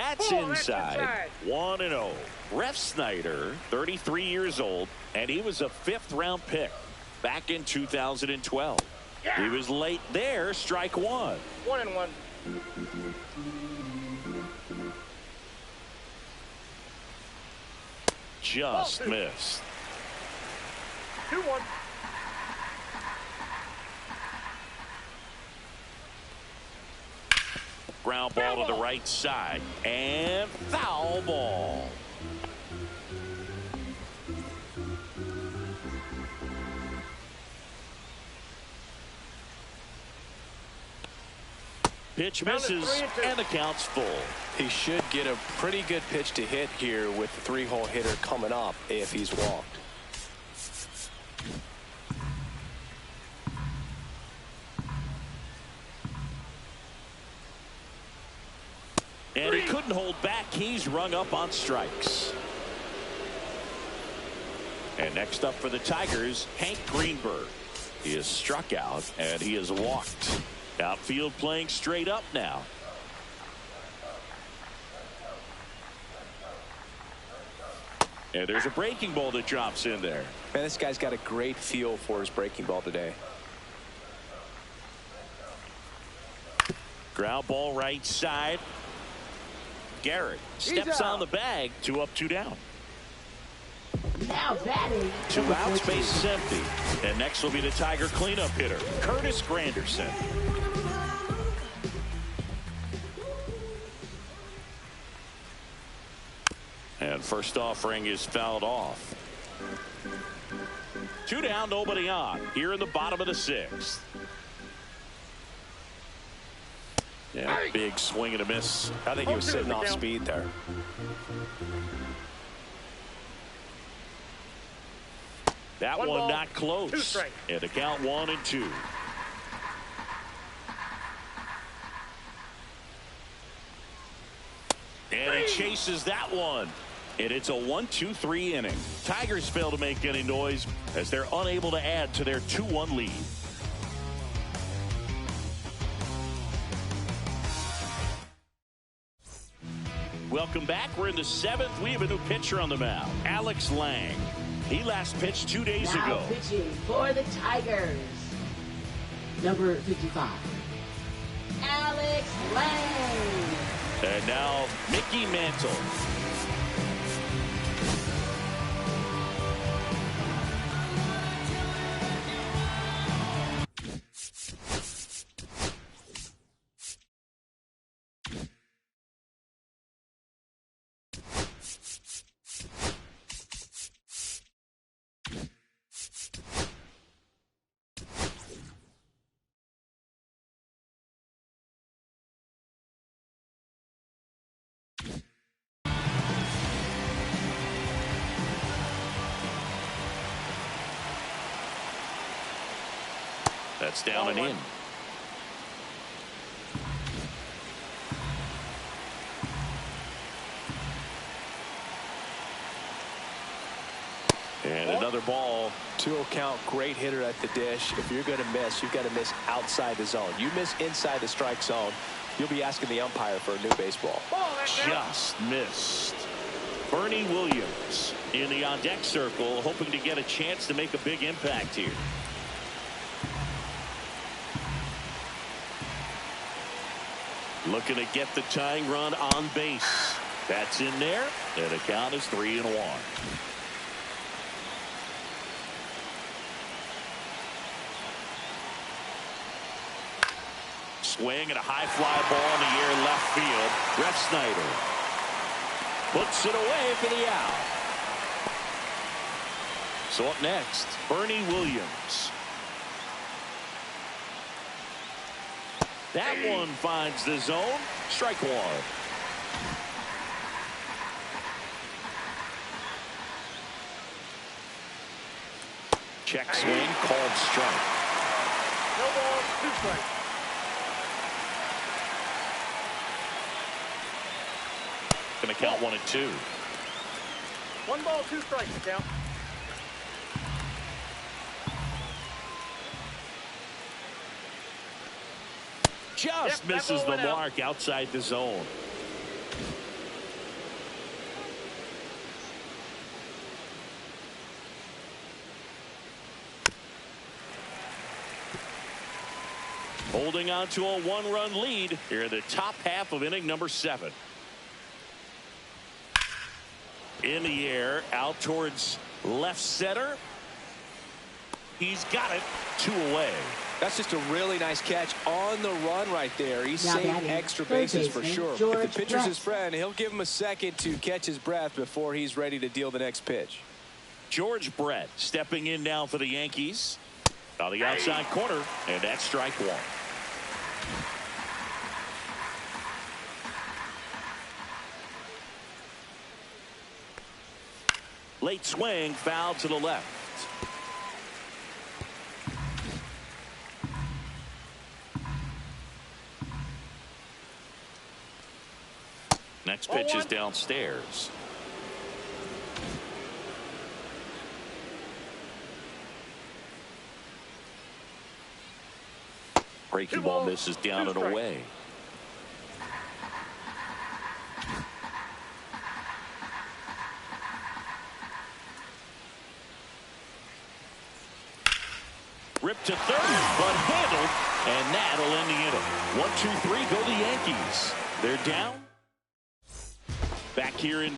Speaker 1: That's inside. 1-0. Ref Snyder, 33 years old, and he was a 5th-round pick back in 2012.
Speaker 4: Yeah.
Speaker 1: He was late there. Strike one.
Speaker 4: 1-1.
Speaker 1: Just missed.
Speaker 4: 2-1.
Speaker 1: Ground ball to the right side and foul ball. Pitch misses and the count's full.
Speaker 3: He should get a pretty good pitch to hit here with the 3-hole hitter coming up if he's walked.
Speaker 1: And he couldn't hold back. He's rung up on strikes. And next up for the Tigers, Hank Greenberg. He is struck out and he is walked. Outfield playing straight up now. And there's a breaking ball that drops in there.
Speaker 3: Man, this guy's got a great feel for his breaking ball today.
Speaker 1: Ground ball right side. Garrett steps on the bag. 2 up, 2 down.
Speaker 5: Now batting.
Speaker 1: 2 outs, base is empty. And next will be the Tiger cleanup hitter, Curtis Granderson. And first offering is fouled off. 2 down, nobody on. Here in the bottom of the 6th. Yeah, big swing and a miss.
Speaker 3: I think he was sitting off speed there.
Speaker 1: That one not close. And the count 1-2. And he chases that one. And it's a 1-2-3 inning. Tigers fail to make any noise as they're unable to add to their 2-1 lead. Welcome back. We're in the 7th. We have a new pitcher on the mound, Alex Lang. He last pitched 2 days ago.
Speaker 5: Pitching for the Tigers, number 55, Alex Lang.
Speaker 1: And now Mickey Mantle. That's down and in. And another ball.
Speaker 3: 2-0 count, great hitter at the dish. If you're going to miss, you've got to miss outside the zone. You miss inside the strike zone, you'll be asking the umpire for a new baseball.
Speaker 1: Just missed. Bernie Williams in the on-deck circle, hoping to get a chance to make a big impact here. Looking to get the tying run on base. That's in there. And the count is 3-1. Swing and a high fly ball in the air left field. Ref Snyder puts it away for the out. So up next, Bernie Williams. That one finds the zone. Strike one. Check swing, called strike.
Speaker 4: No ball, 2 strikes.
Speaker 1: Going to count 1-2.
Speaker 4: 1 ball, 2 strikes, count.
Speaker 1: Just misses the mark outside the zone. Holding on to a one-run lead here in the top half of inning number 7. In the air, out towards left center. He's got it. 2 away.
Speaker 3: That's just a really nice catch on the run right there. He's
Speaker 5: Now
Speaker 3: saving
Speaker 5: batting,
Speaker 3: extra
Speaker 5: third
Speaker 3: bases for
Speaker 5: baseman,
Speaker 3: sure.
Speaker 5: George
Speaker 3: If the pitcher's
Speaker 5: Brett.
Speaker 3: his friend, he'll give him a second to catch his breath before he's ready to deal the next pitch.
Speaker 1: George Brett stepping in now for the Yankees. On the outside corner, and that's strike 1. Late swing, foul to the left. Next pitch is downstairs. Breaking ball misses down and away. Ripped to third, but handled, and that'll end the inning. 1, 2, 3, go the Yankees. They're down. Back here in.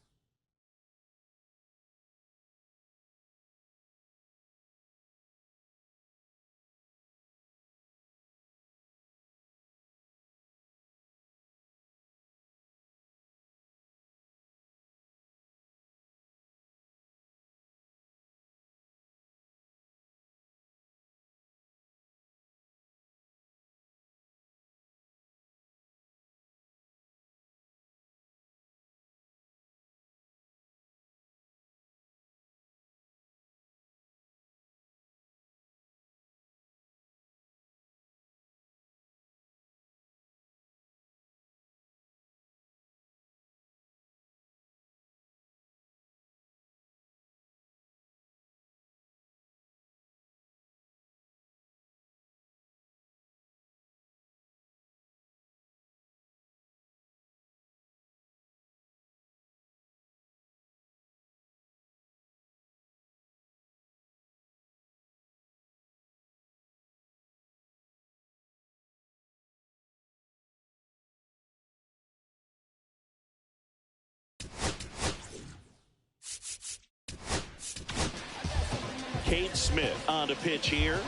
Speaker 1: Cade Smith on to pitch here.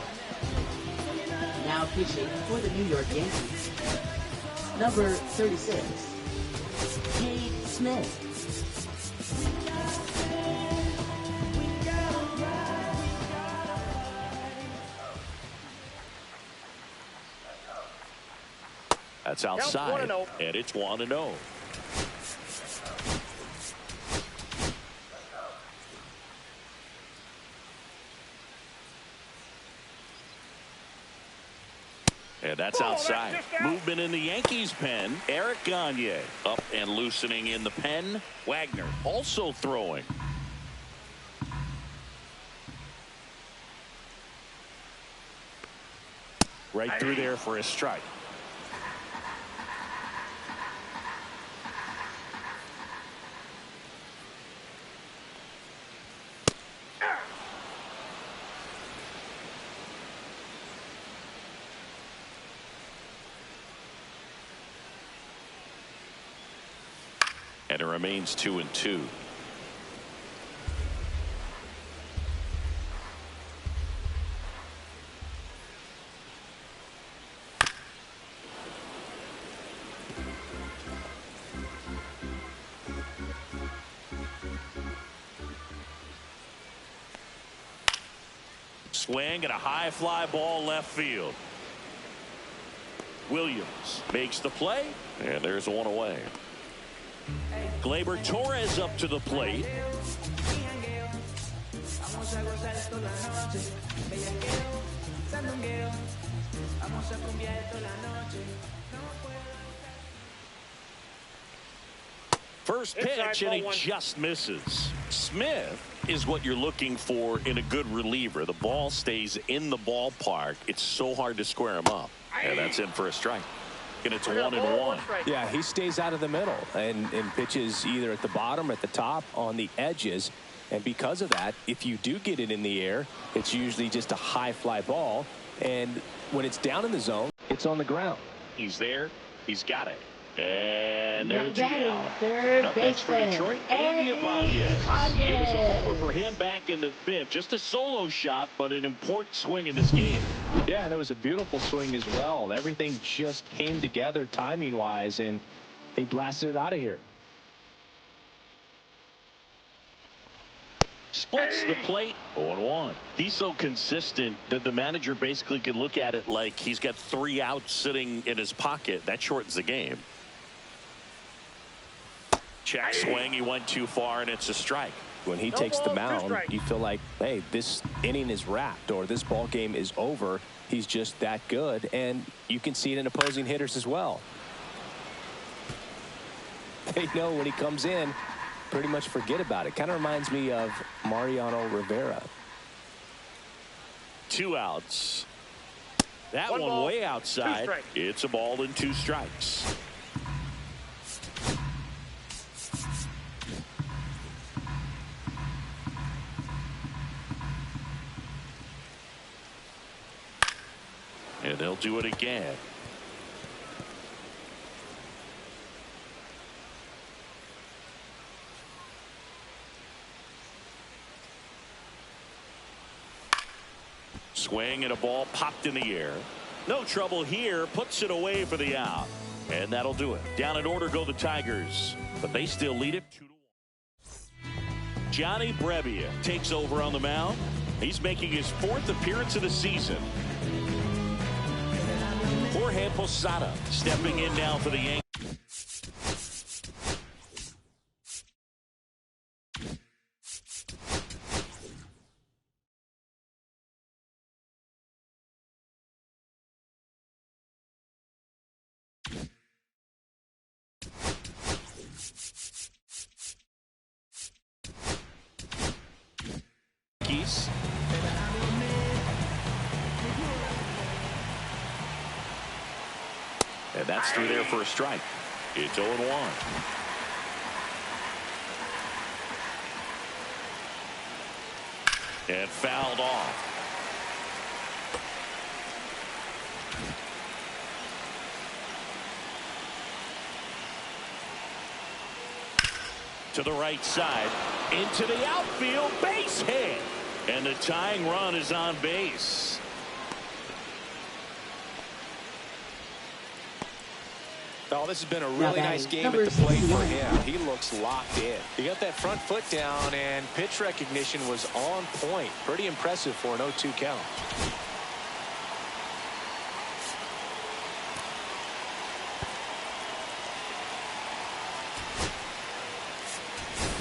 Speaker 5: Now pitching for the New York Yankees, number 36, Cade Smith.
Speaker 1: That's outside, and it's 1-0. And that's outside. Movement in the Yankees pen. Eric Gagne up and loosening in the pen. Wagner also throwing. Right through there for a strike. And it remains 2-2. Swing and a high fly ball left field. Williams makes the play, and there's one away. Gleyber Torres up to the plate. First pitch, and he just misses. Smith is what you're looking for in a good reliever. The ball stays in the ballpark. It's so hard to square him up. And that's in for a strike. And it's 1-1.
Speaker 3: Yeah, he stays out of the middle and pitches either at the bottom or at the top on the edges. And because of that, if you do get it in the air, it's usually just a high fly ball. And when it's down in the zone,
Speaker 2: It's on the ground.
Speaker 1: He's there. He's got it. And there's the out.
Speaker 5: Third
Speaker 1: Up next for
Speaker 5: baseman.
Speaker 1: Detroit, Andy Ibanez. It was a homer for him back in the fifth. Just a solo shot, but an important swing in this game.
Speaker 2: Yeah, and it was a beautiful swing as well. Everything just came together timing-wise, and they blasted it out of here.
Speaker 1: Splits the plate. 0-1. He's so consistent that the manager basically can look at it like he's got 3 outs sitting in his pocket. That shortens the game. Check swing. He went too far, and it's a strike.
Speaker 3: When he takes the mound, you feel like, hey, this inning is wrapped or this ball game is over. He's just that good, and you can see it in opposing hitters as well. They know when he comes in, pretty much forget about it. Kind of reminds me of Mariano Rivera.
Speaker 1: 2 outs. That one
Speaker 4: ball,
Speaker 1: way outside.
Speaker 4: 2 strikes.
Speaker 1: It's a ball and 2 strikes. And they'll do it again. Swing and a ball popped in the air. No trouble here. Puts it away for the out. And that'll do it. Down in order go the Tigers. But they still lead it 2-1. Johnny Brebbia takes over on the mound. He's making his 4th appearance of the season. Jorge Posada stepping in now for the Yankees. And that's through there for a strike. It's 0-1. And fouled off. To the right side. Into the outfield. Base hit. And the tying run is on base.
Speaker 3: Oh, this has been a really nice game at the plate for him. He looks locked in. He got that front foot down, and pitch recognition was on point. Pretty impressive for an 0-2 count.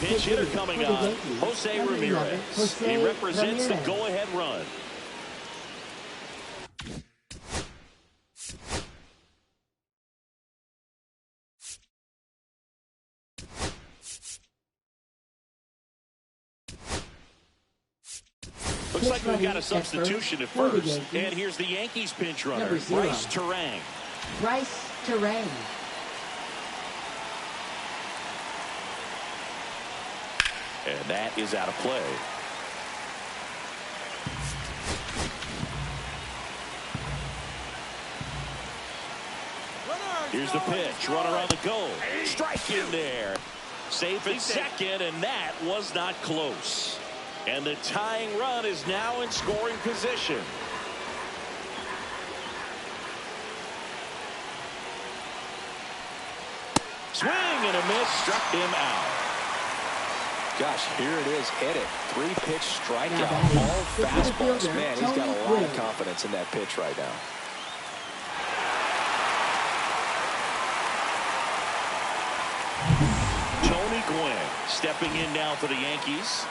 Speaker 1: Pinch hitter coming on, Jose Ramirez. He represents the go-ahead run. Looks like we've got a substitution at first. And here's the Yankees pinch runner, Bryce Terang.
Speaker 5: Bryce Terang.
Speaker 1: And that is out of play. Here's the pitch. Runner on the go. Strike in there. Safe at second, and that was not close. And the tying run is now in scoring position. Swing and a miss. Struck him out.
Speaker 3: Gosh, here it is, hit it. 3-pitch strikeout, all fastballs. Man, he's got a lot of confidence in that pitch right now.
Speaker 1: Tony Gwynn stepping in now for the Yankees.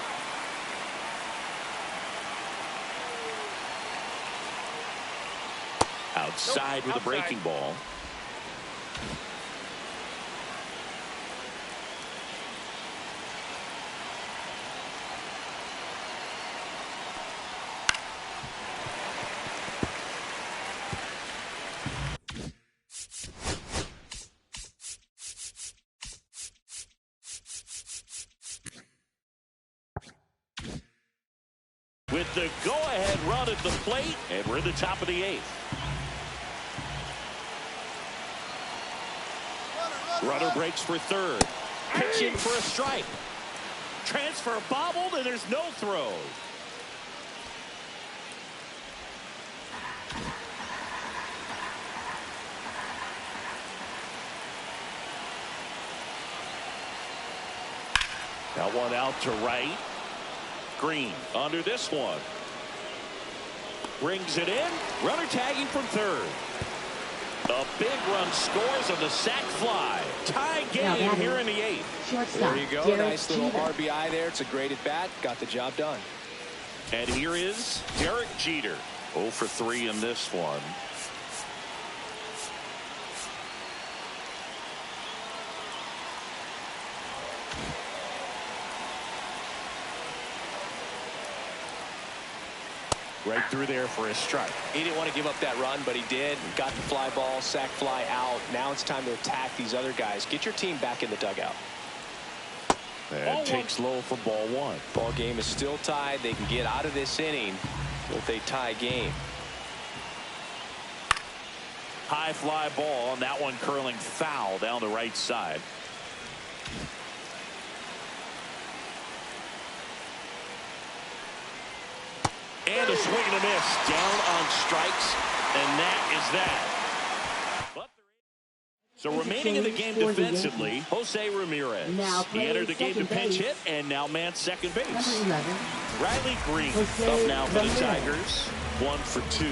Speaker 1: Outside with a breaking ball. With the go-ahead run at the plate, and we're at the top of the 8th. Runner breaks for third. Pitch in for a strike. Transfer bobbled, and there's no throw. That one out to right. Green under this one. Brings it in. Runner tagging from third. A big run scores on the sac fly. Tie game here in the 8th.
Speaker 3: There you go. Nice little RBI there. It's a great at bat. Got the job done.
Speaker 1: And here is Derek Jeter. 0 for 3 in this one. Right through there for a strike.
Speaker 3: He didn't want to give up that run, but he did. Got the fly ball, sac fly out. Now it's time to attack these other guys. Get your team back in the dugout.
Speaker 1: And takes low for ball 1.
Speaker 3: Ball game is still tied. They can get out of this inning with a tie game.
Speaker 1: High fly ball, and that one curling foul down the right side. And a swing and a miss down on strikes, and that is that. So remaining in the game defensively, Jose Ramirez. He entered the game to pinch hit and now man second base. Riley Green up now for the Tigers. 1 for 2.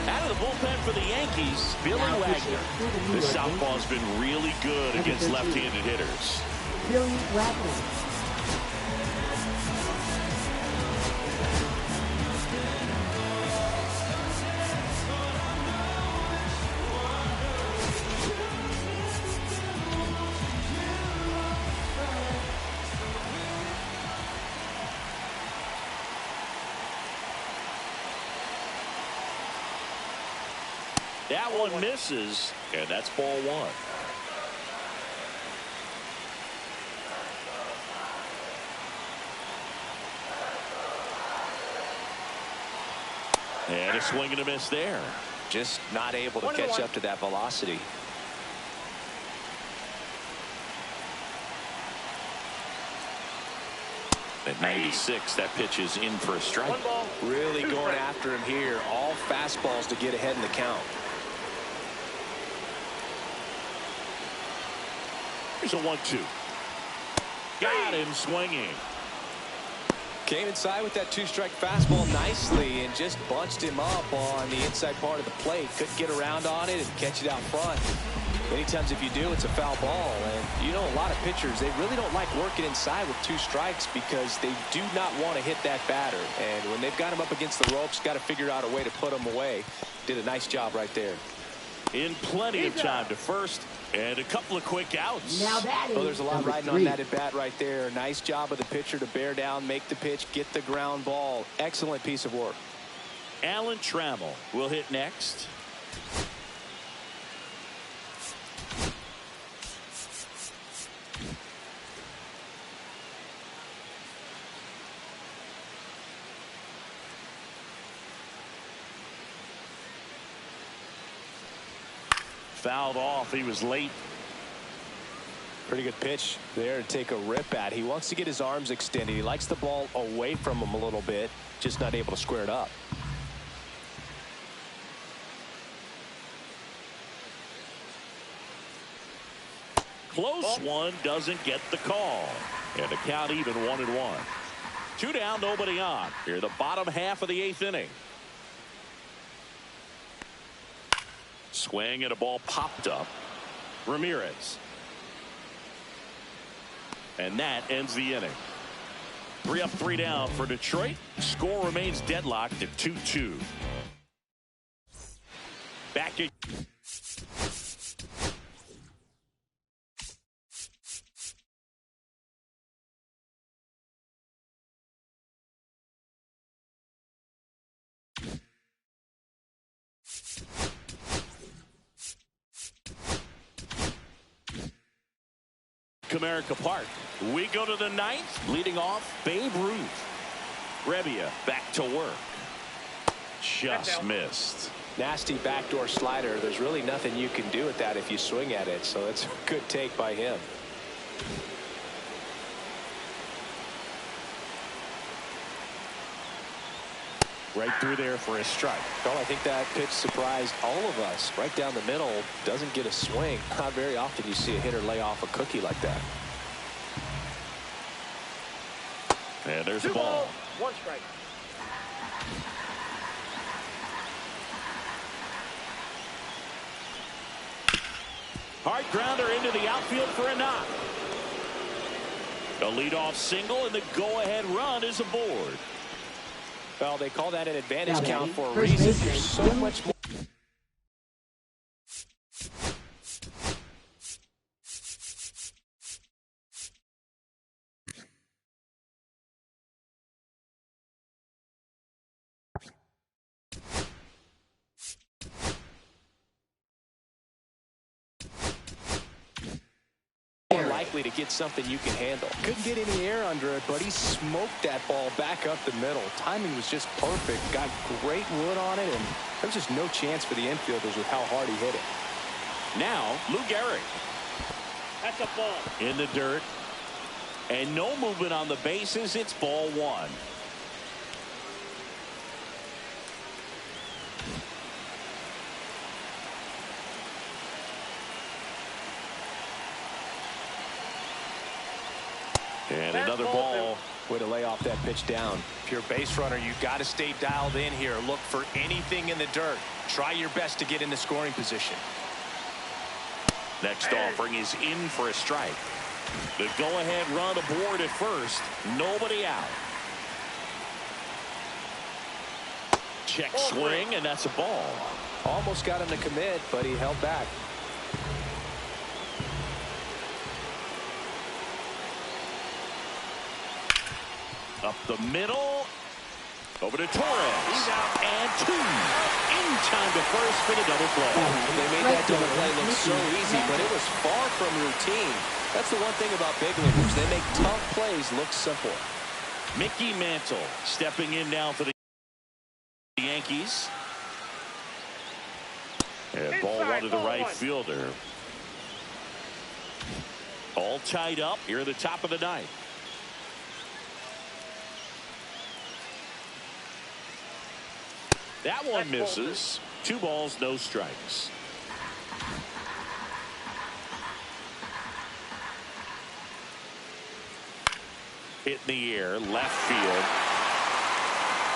Speaker 1: Out of the bullpen for the Yankees, Billy Wagner. The southpaw's been really good against left-handed hitters.
Speaker 5: Billy Wagner.
Speaker 1: That one misses, and that's ball 1. And a swing and a miss there.
Speaker 3: Just not able to catch up to that velocity.
Speaker 1: At 96, that pitch is in for a strike.
Speaker 3: Really going after him here. All fastballs to get ahead in the count.
Speaker 1: Here's a 1-2. Got him swinging.
Speaker 3: Came inside with that 2-strike fastball nicely and just bunched him up on the inside part of the plate. Couldn't get around on it and catch it out front. Many times if you do, it's a foul ball. And you know, a lot of pitchers, they really don't like working inside with 2 strikes because they do not want to hit that batter. And when they've got him up against the ropes, got to figure out a way to put him away. Did a nice job right there.
Speaker 1: In plenty of time to first, and a couple of quick outs.
Speaker 5: Now that is
Speaker 3: There's a lot riding on that at bat right there. Nice job of the pitcher to bear down, make the pitch, get the ground ball. Excellent piece of work.
Speaker 1: Alan Trammell will hit next. Fouled off. He was late.
Speaker 3: Pretty good pitch there to take a rip at. He wants to get his arms extended. He likes the ball away from him a little bit, just not able to square it up.
Speaker 1: Close one, doesn't get the call. And the count even 1-1. 2 down, nobody on. Here, the bottom half of the 8th inning. Swing and a ball popped up. Ramirez. And that ends the inning. 3 up, 3 down for Detroit. Score remains deadlocked at 2-2. Back in. Comerica Park. We go to the 9th. Leading off, Babe Ruth. Rebbia back to work. Just missed.
Speaker 3: Nasty backdoor slider. There's really nothing you can do with that if you swing at it. So it's a good take by him.
Speaker 1: Right through there for a strike.
Speaker 3: Well, I think that pitch surprised all of us. Right down the middle, doesn't get a swing. Not very often you see a hitter lay off a cookie like that.
Speaker 1: And there's the
Speaker 4: 2
Speaker 1: ball.
Speaker 4: balls, 1 strike.
Speaker 1: Hard grounder into the outfield for a knock. A leadoff single, and the go-ahead run is aboard.
Speaker 3: Well, they call that an advantage count for a reason. There's so much more. Likely to get something you can handle. Couldn't get any air under it, but he smoked that ball back up the middle. Timing was just perfect. Got great wood on it, and there was just no chance for the infielders with how hard he hit it.
Speaker 1: Now, Lou Gehrig.
Speaker 4: That's a ball.
Speaker 1: In the dirt. And no movement on the bases. It's ball 1. And another ball.
Speaker 3: Way to lay off that pitch down. If you're a base runner, you got to stay dialed in here. Look for anything in the dirt. Try your best to get in the scoring position.
Speaker 1: Next offering is in for a strike. The go-ahead run aboard at first. Nobody out. Check swing, and that's a ball.
Speaker 3: Almost got him to commit, but he held back.
Speaker 1: Up the middle. Over to Torres. He's out, and 2. In time to first for the double play.
Speaker 3: They made that double play look so easy, but it was far from routine. That's the one thing about big leaguers. They make tough plays look simple.
Speaker 1: Mickey Mantle stepping in now for the Yankees. And ball 1 to the right fielder. All tied up here at the top of the 9th. That one misses. 2 balls, no strikes. Hit in the air, left field.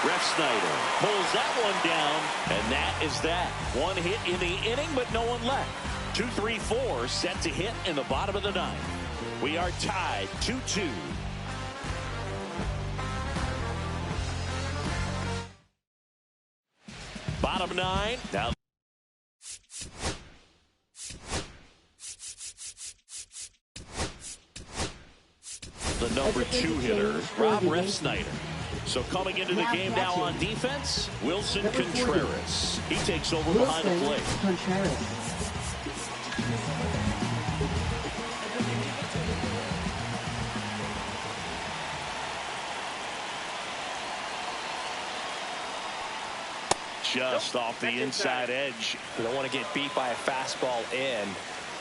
Speaker 1: Refsnyder pulls that one down, and that is that. 1 hit in the inning, but no one left. 2, 3, 4 set to hit in the bottom of the 9th. We are tied 2-2. Bottom 9. Now the number 2 hitter, Rob Refsnyder. So coming into the game now on defense, Wilson Contreras. He takes over behind the plate. Just off the inside edge.
Speaker 3: You don't want to get beat by a fastball in,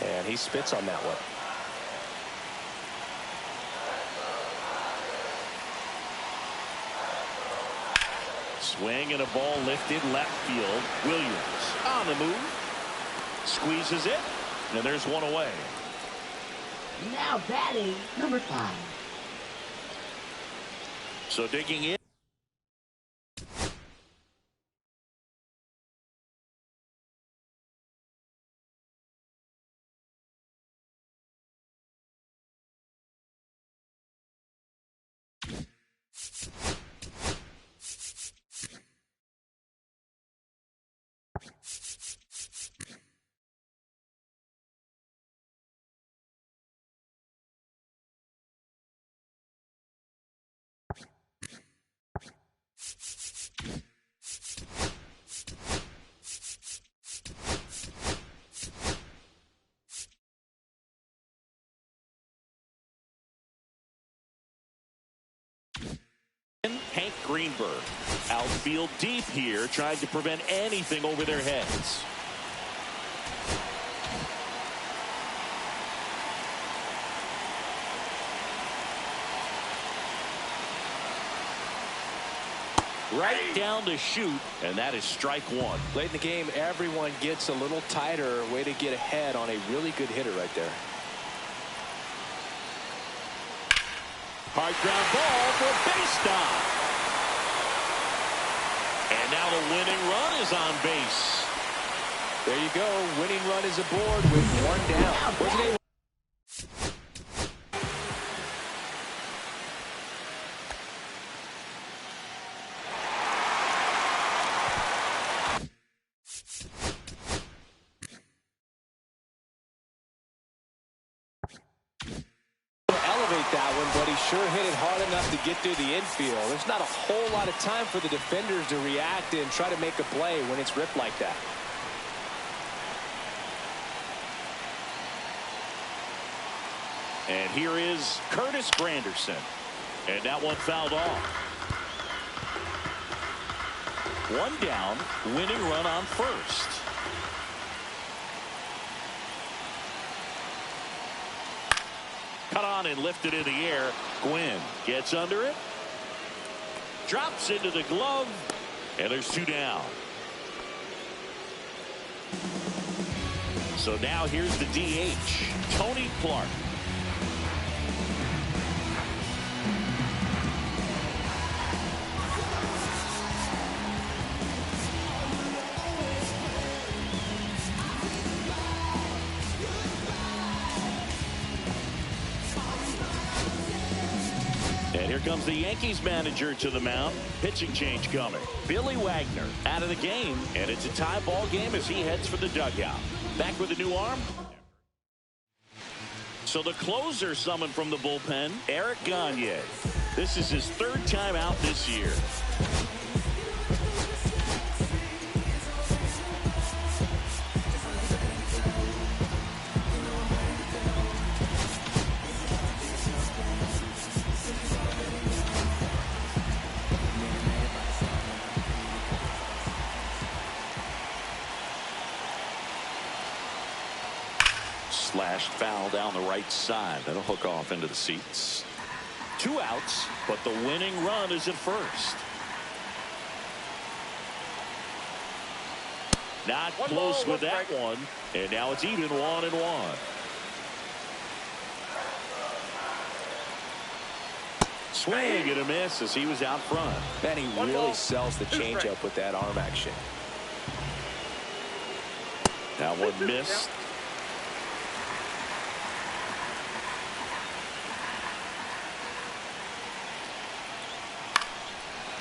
Speaker 3: and he spits on that one.
Speaker 1: Swing and a ball lifted left field. Williams on the move. Squeezes it. And there's one away.
Speaker 5: Now batting, number 5.
Speaker 1: So digging in. Hank Greenberg. Outfield deep here, trying to prevent anything over their heads. Right down to shoot, and that is strike one.
Speaker 3: Late in the game, everyone gets a little tighter. Way to get ahead on a really good hitter right there.
Speaker 1: Hard ground ball for a base stop. And now the winning run is on base.
Speaker 3: There you go. Winning run is aboard with one down. Wasn't able that one, but he sure hit it hard enough to get through the infield. There's not a whole lot of time for the defenders to react and try to make a play when it's ripped like that.
Speaker 1: And here is Curtis Granderson. And that one fouled off. One down, winning run on first. Cut on and lifted in the air. Gwynn gets under it. Drops into the glove. And there's two down. So now here's the DH, Tony Clark. Here comes the Yankees manager to the mound. Pitching change coming. Billy Wagner out of the game, and it's a tie ball game as he heads for the dugout. Back with a new arm. So the closer summoned from the bullpen, Eric Gagne. This is his third time out this year. Slashed foul down the right side. That'll hook off into the seats. Two outs, but the winning run is at first. Not close with that one. And now it's even 1-1. Swing and a miss as he was out front.
Speaker 3: And he really sells the changeup with that arm action.
Speaker 1: That one missed.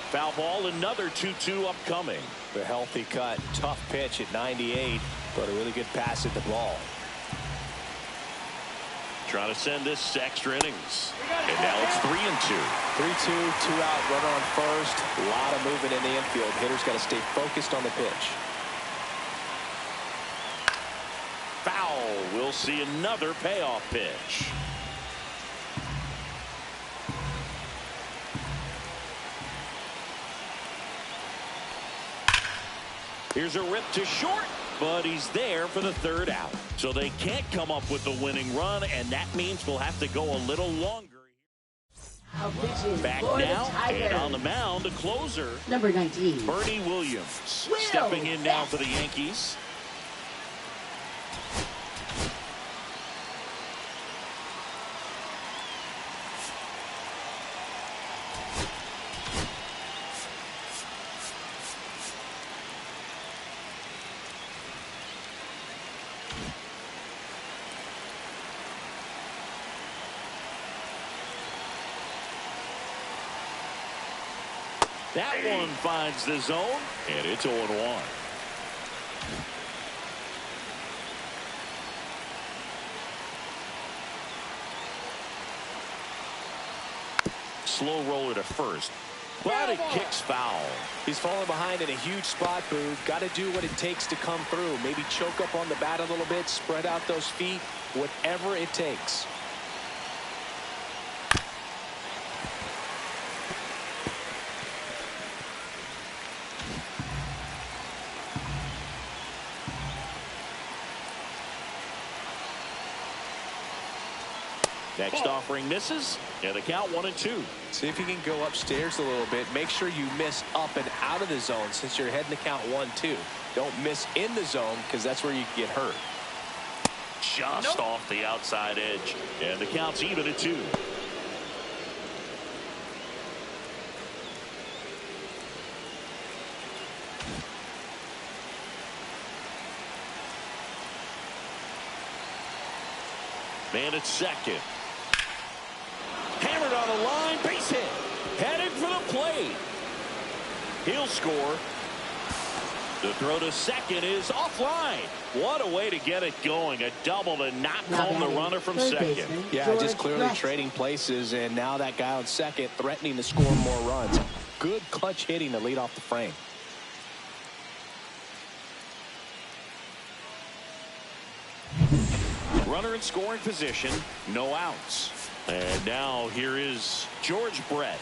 Speaker 1: Foul ball, another 2-2 upcoming.
Speaker 3: The healthy cut, tough pitch at 98, but a really good pass at the ball.
Speaker 1: Trying to send this to extra innings. And now it's 3-2.
Speaker 3: 3-2, 2-out, runner on first. A lot of movement in the infield. Hitter's got to stay focused on the pitch.
Speaker 1: Foul. We'll see another payoff pitch. Here's a rip to short, but he's there for the third out. So they can't come up with the winning run, and that means we'll have to go a little longer.
Speaker 5: Now pitching
Speaker 1: Back
Speaker 5: for
Speaker 1: now,
Speaker 5: the Tigers.
Speaker 1: and on the mound, the closer,
Speaker 5: Number 19.
Speaker 1: Bernie Williams,
Speaker 5: Will
Speaker 1: stepping in now
Speaker 5: Beck.
Speaker 1: for the Yankees. That one finds the zone, and it's 0-1. Slow roller to first, but it kicks foul.
Speaker 3: He's falling behind in a huge spot, Boo. Got to do what it takes to come through. Maybe choke up on the bat a little bit, spread out those feet, whatever it takes.
Speaker 1: Next offering misses, and the count 1-2.
Speaker 3: See if you can go upstairs a little bit. Make sure you miss up and out of the zone since you're heading the count 1-2. Don't miss in the zone because that's where you get hurt.
Speaker 1: Just off the outside edge, and the count's even at 2. Man at second. Hammered on the line, base hit. Headed for the plate. He'll score. The throw to second is offline. What a way to get it going. A double to knock home the runner from second.
Speaker 3: Yeah, just clearly trading places, and now that guy on second threatening to score more runs. Good clutch hitting to lead off the frame.
Speaker 1: Runner in scoring position, no outs. And now here is George Brett.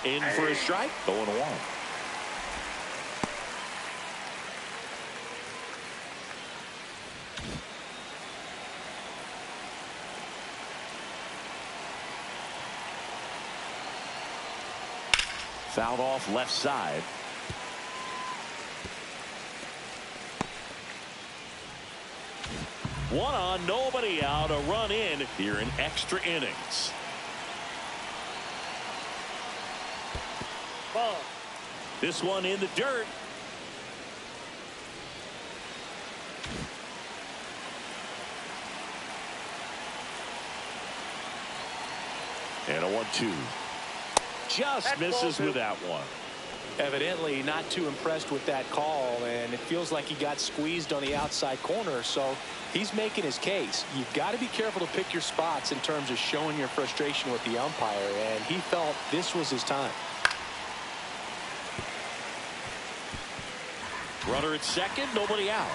Speaker 1: In for a strike, 0-1. Fouled off left side. One on, nobody out, a run in here in extra innings.
Speaker 4: Ball.
Speaker 1: This one in the dirt. And a 1-2. Just misses with that one.
Speaker 3: Evidently not too impressed with that call, and it feels like he got squeezed on the outside corner, so he's making his case. You've got to be careful to pick your spots in terms of showing your frustration with the umpire, and he felt this was his time.
Speaker 1: Runner at second, nobody out.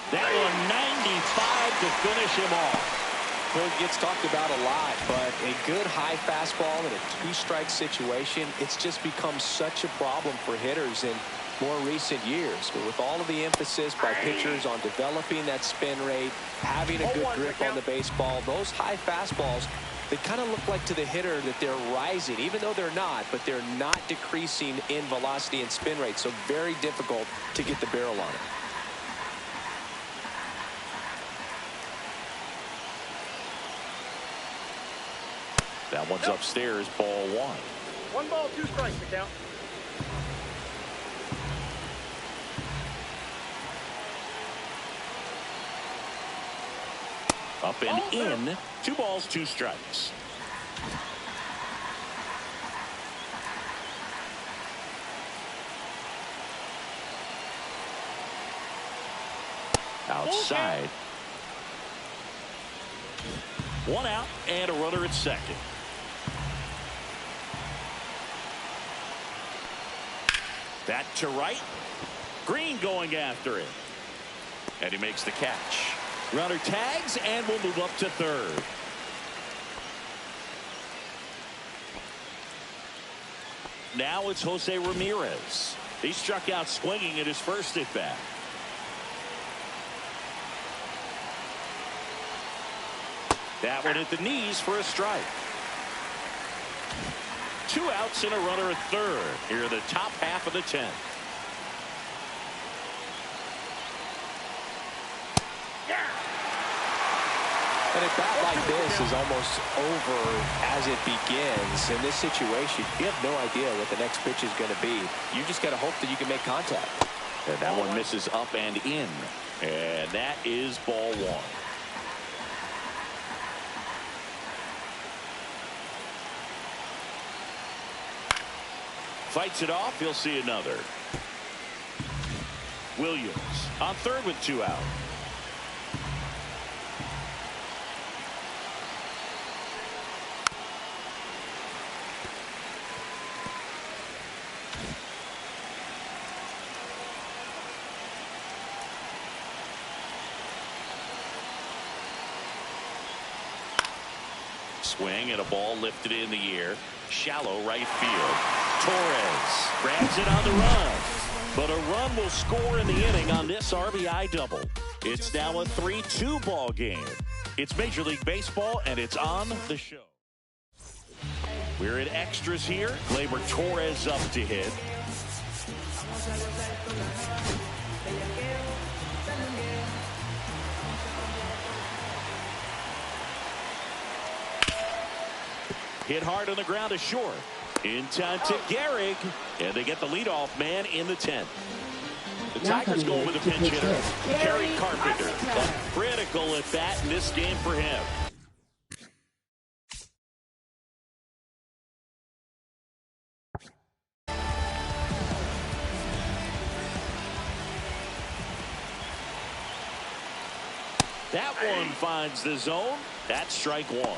Speaker 1: That one 95 to finish him off.
Speaker 3: Well, it gets talked about a lot, but a good high fastball in a two-strike situation, it's just become such a problem for hitters in more recent years. But with all of the emphasis by pitchers on developing that spin rate, having a good grip on the baseball, those high fastballs, they kind of look like to the hitter that they're rising, even though they're not, but they're not decreasing in velocity and spin rate, so very difficult to get the barrel on it.
Speaker 1: That one's upstairs, ball 1.
Speaker 4: 1 ball, 2 strikes to count.
Speaker 1: Up and in. 2 balls, 2 strikes. Outside. One out and a runner at second. That to right. Green going after it. And he makes the catch. Runner tags and will move up to third. Now it's Jose Ramirez. He struck out swinging at his first at bat. That one at the knees for a strike. 2 outs and a runner at third. Here are the top half of the 10th.
Speaker 3: And a bat like this is almost over as it begins. In this situation, you have no idea what the next pitch is going to be. You just got to hope that you can make contact.
Speaker 1: And that one misses up and in. And that is ball 1. Fights it off. He'll see another. Williams on third with 2 out. Swing and a ball lifted in the air. Shallow right field. Torres grabs it on the run. But a run will score in the inning on this RBI double. It's now a 3-2 ball game. It's Major League Baseball, and it's on the show. We're in extras here. Gleyber Torres up to hit. Hit hard on the ground to short. In time to Gehrig. And they get the leadoff man in the 10th. The Tigers go with a pinch hitter, Gary Carpenter. A critical at bat in this game for him. That one finds the zone. That's strike 1.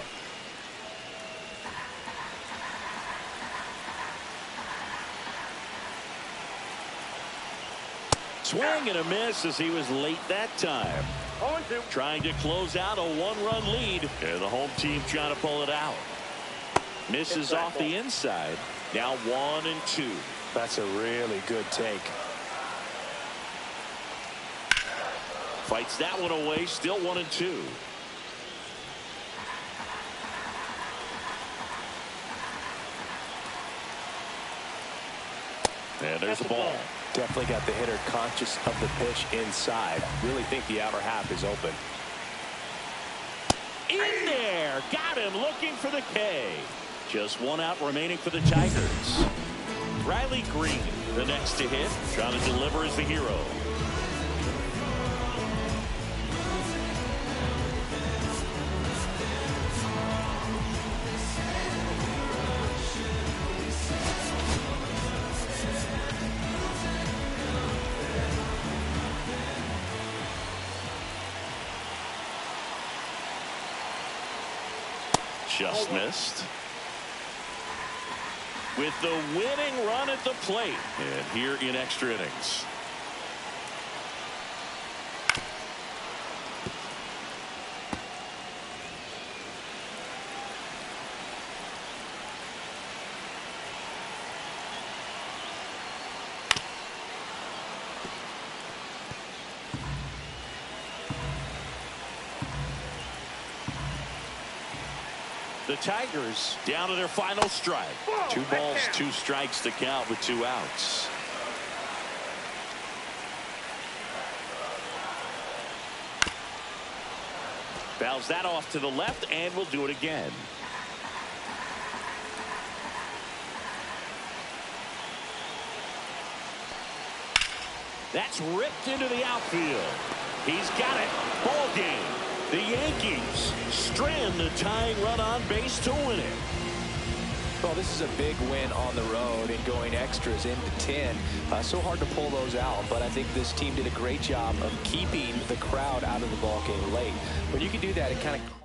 Speaker 1: Swing and a miss as he was late that time.
Speaker 4: 0-2.
Speaker 1: Trying to close out a 1-run lead. And the home team trying to pull it out. Misses off the inside. Now 1-2.
Speaker 3: That's a really good take.
Speaker 1: Fights that one away. Still 1-2. And there's the ball.
Speaker 3: Definitely got the hitter conscious of the pitch inside. Really think the outer half is open.
Speaker 1: In there. Got him looking for the K. Just 1 out remaining for the Tigers. Riley Green, the next to hit. Trying to deliver as the hero. Just missed. With the winning run at the plate. And here in extra innings. The Tigers down to their final strike. 2 balls, 2 strikes to count with 2 outs. Fouls that off to the left and will do it again. That's ripped into the outfield. He's got it. Ball game. The Yankees strand the tying run on base to win it.
Speaker 3: Well, this is a big win on the road and going extras into 10. So hard to pull those out, but I think this team did a great job of keeping the crowd out of the ball game late. When you can do that, it kind of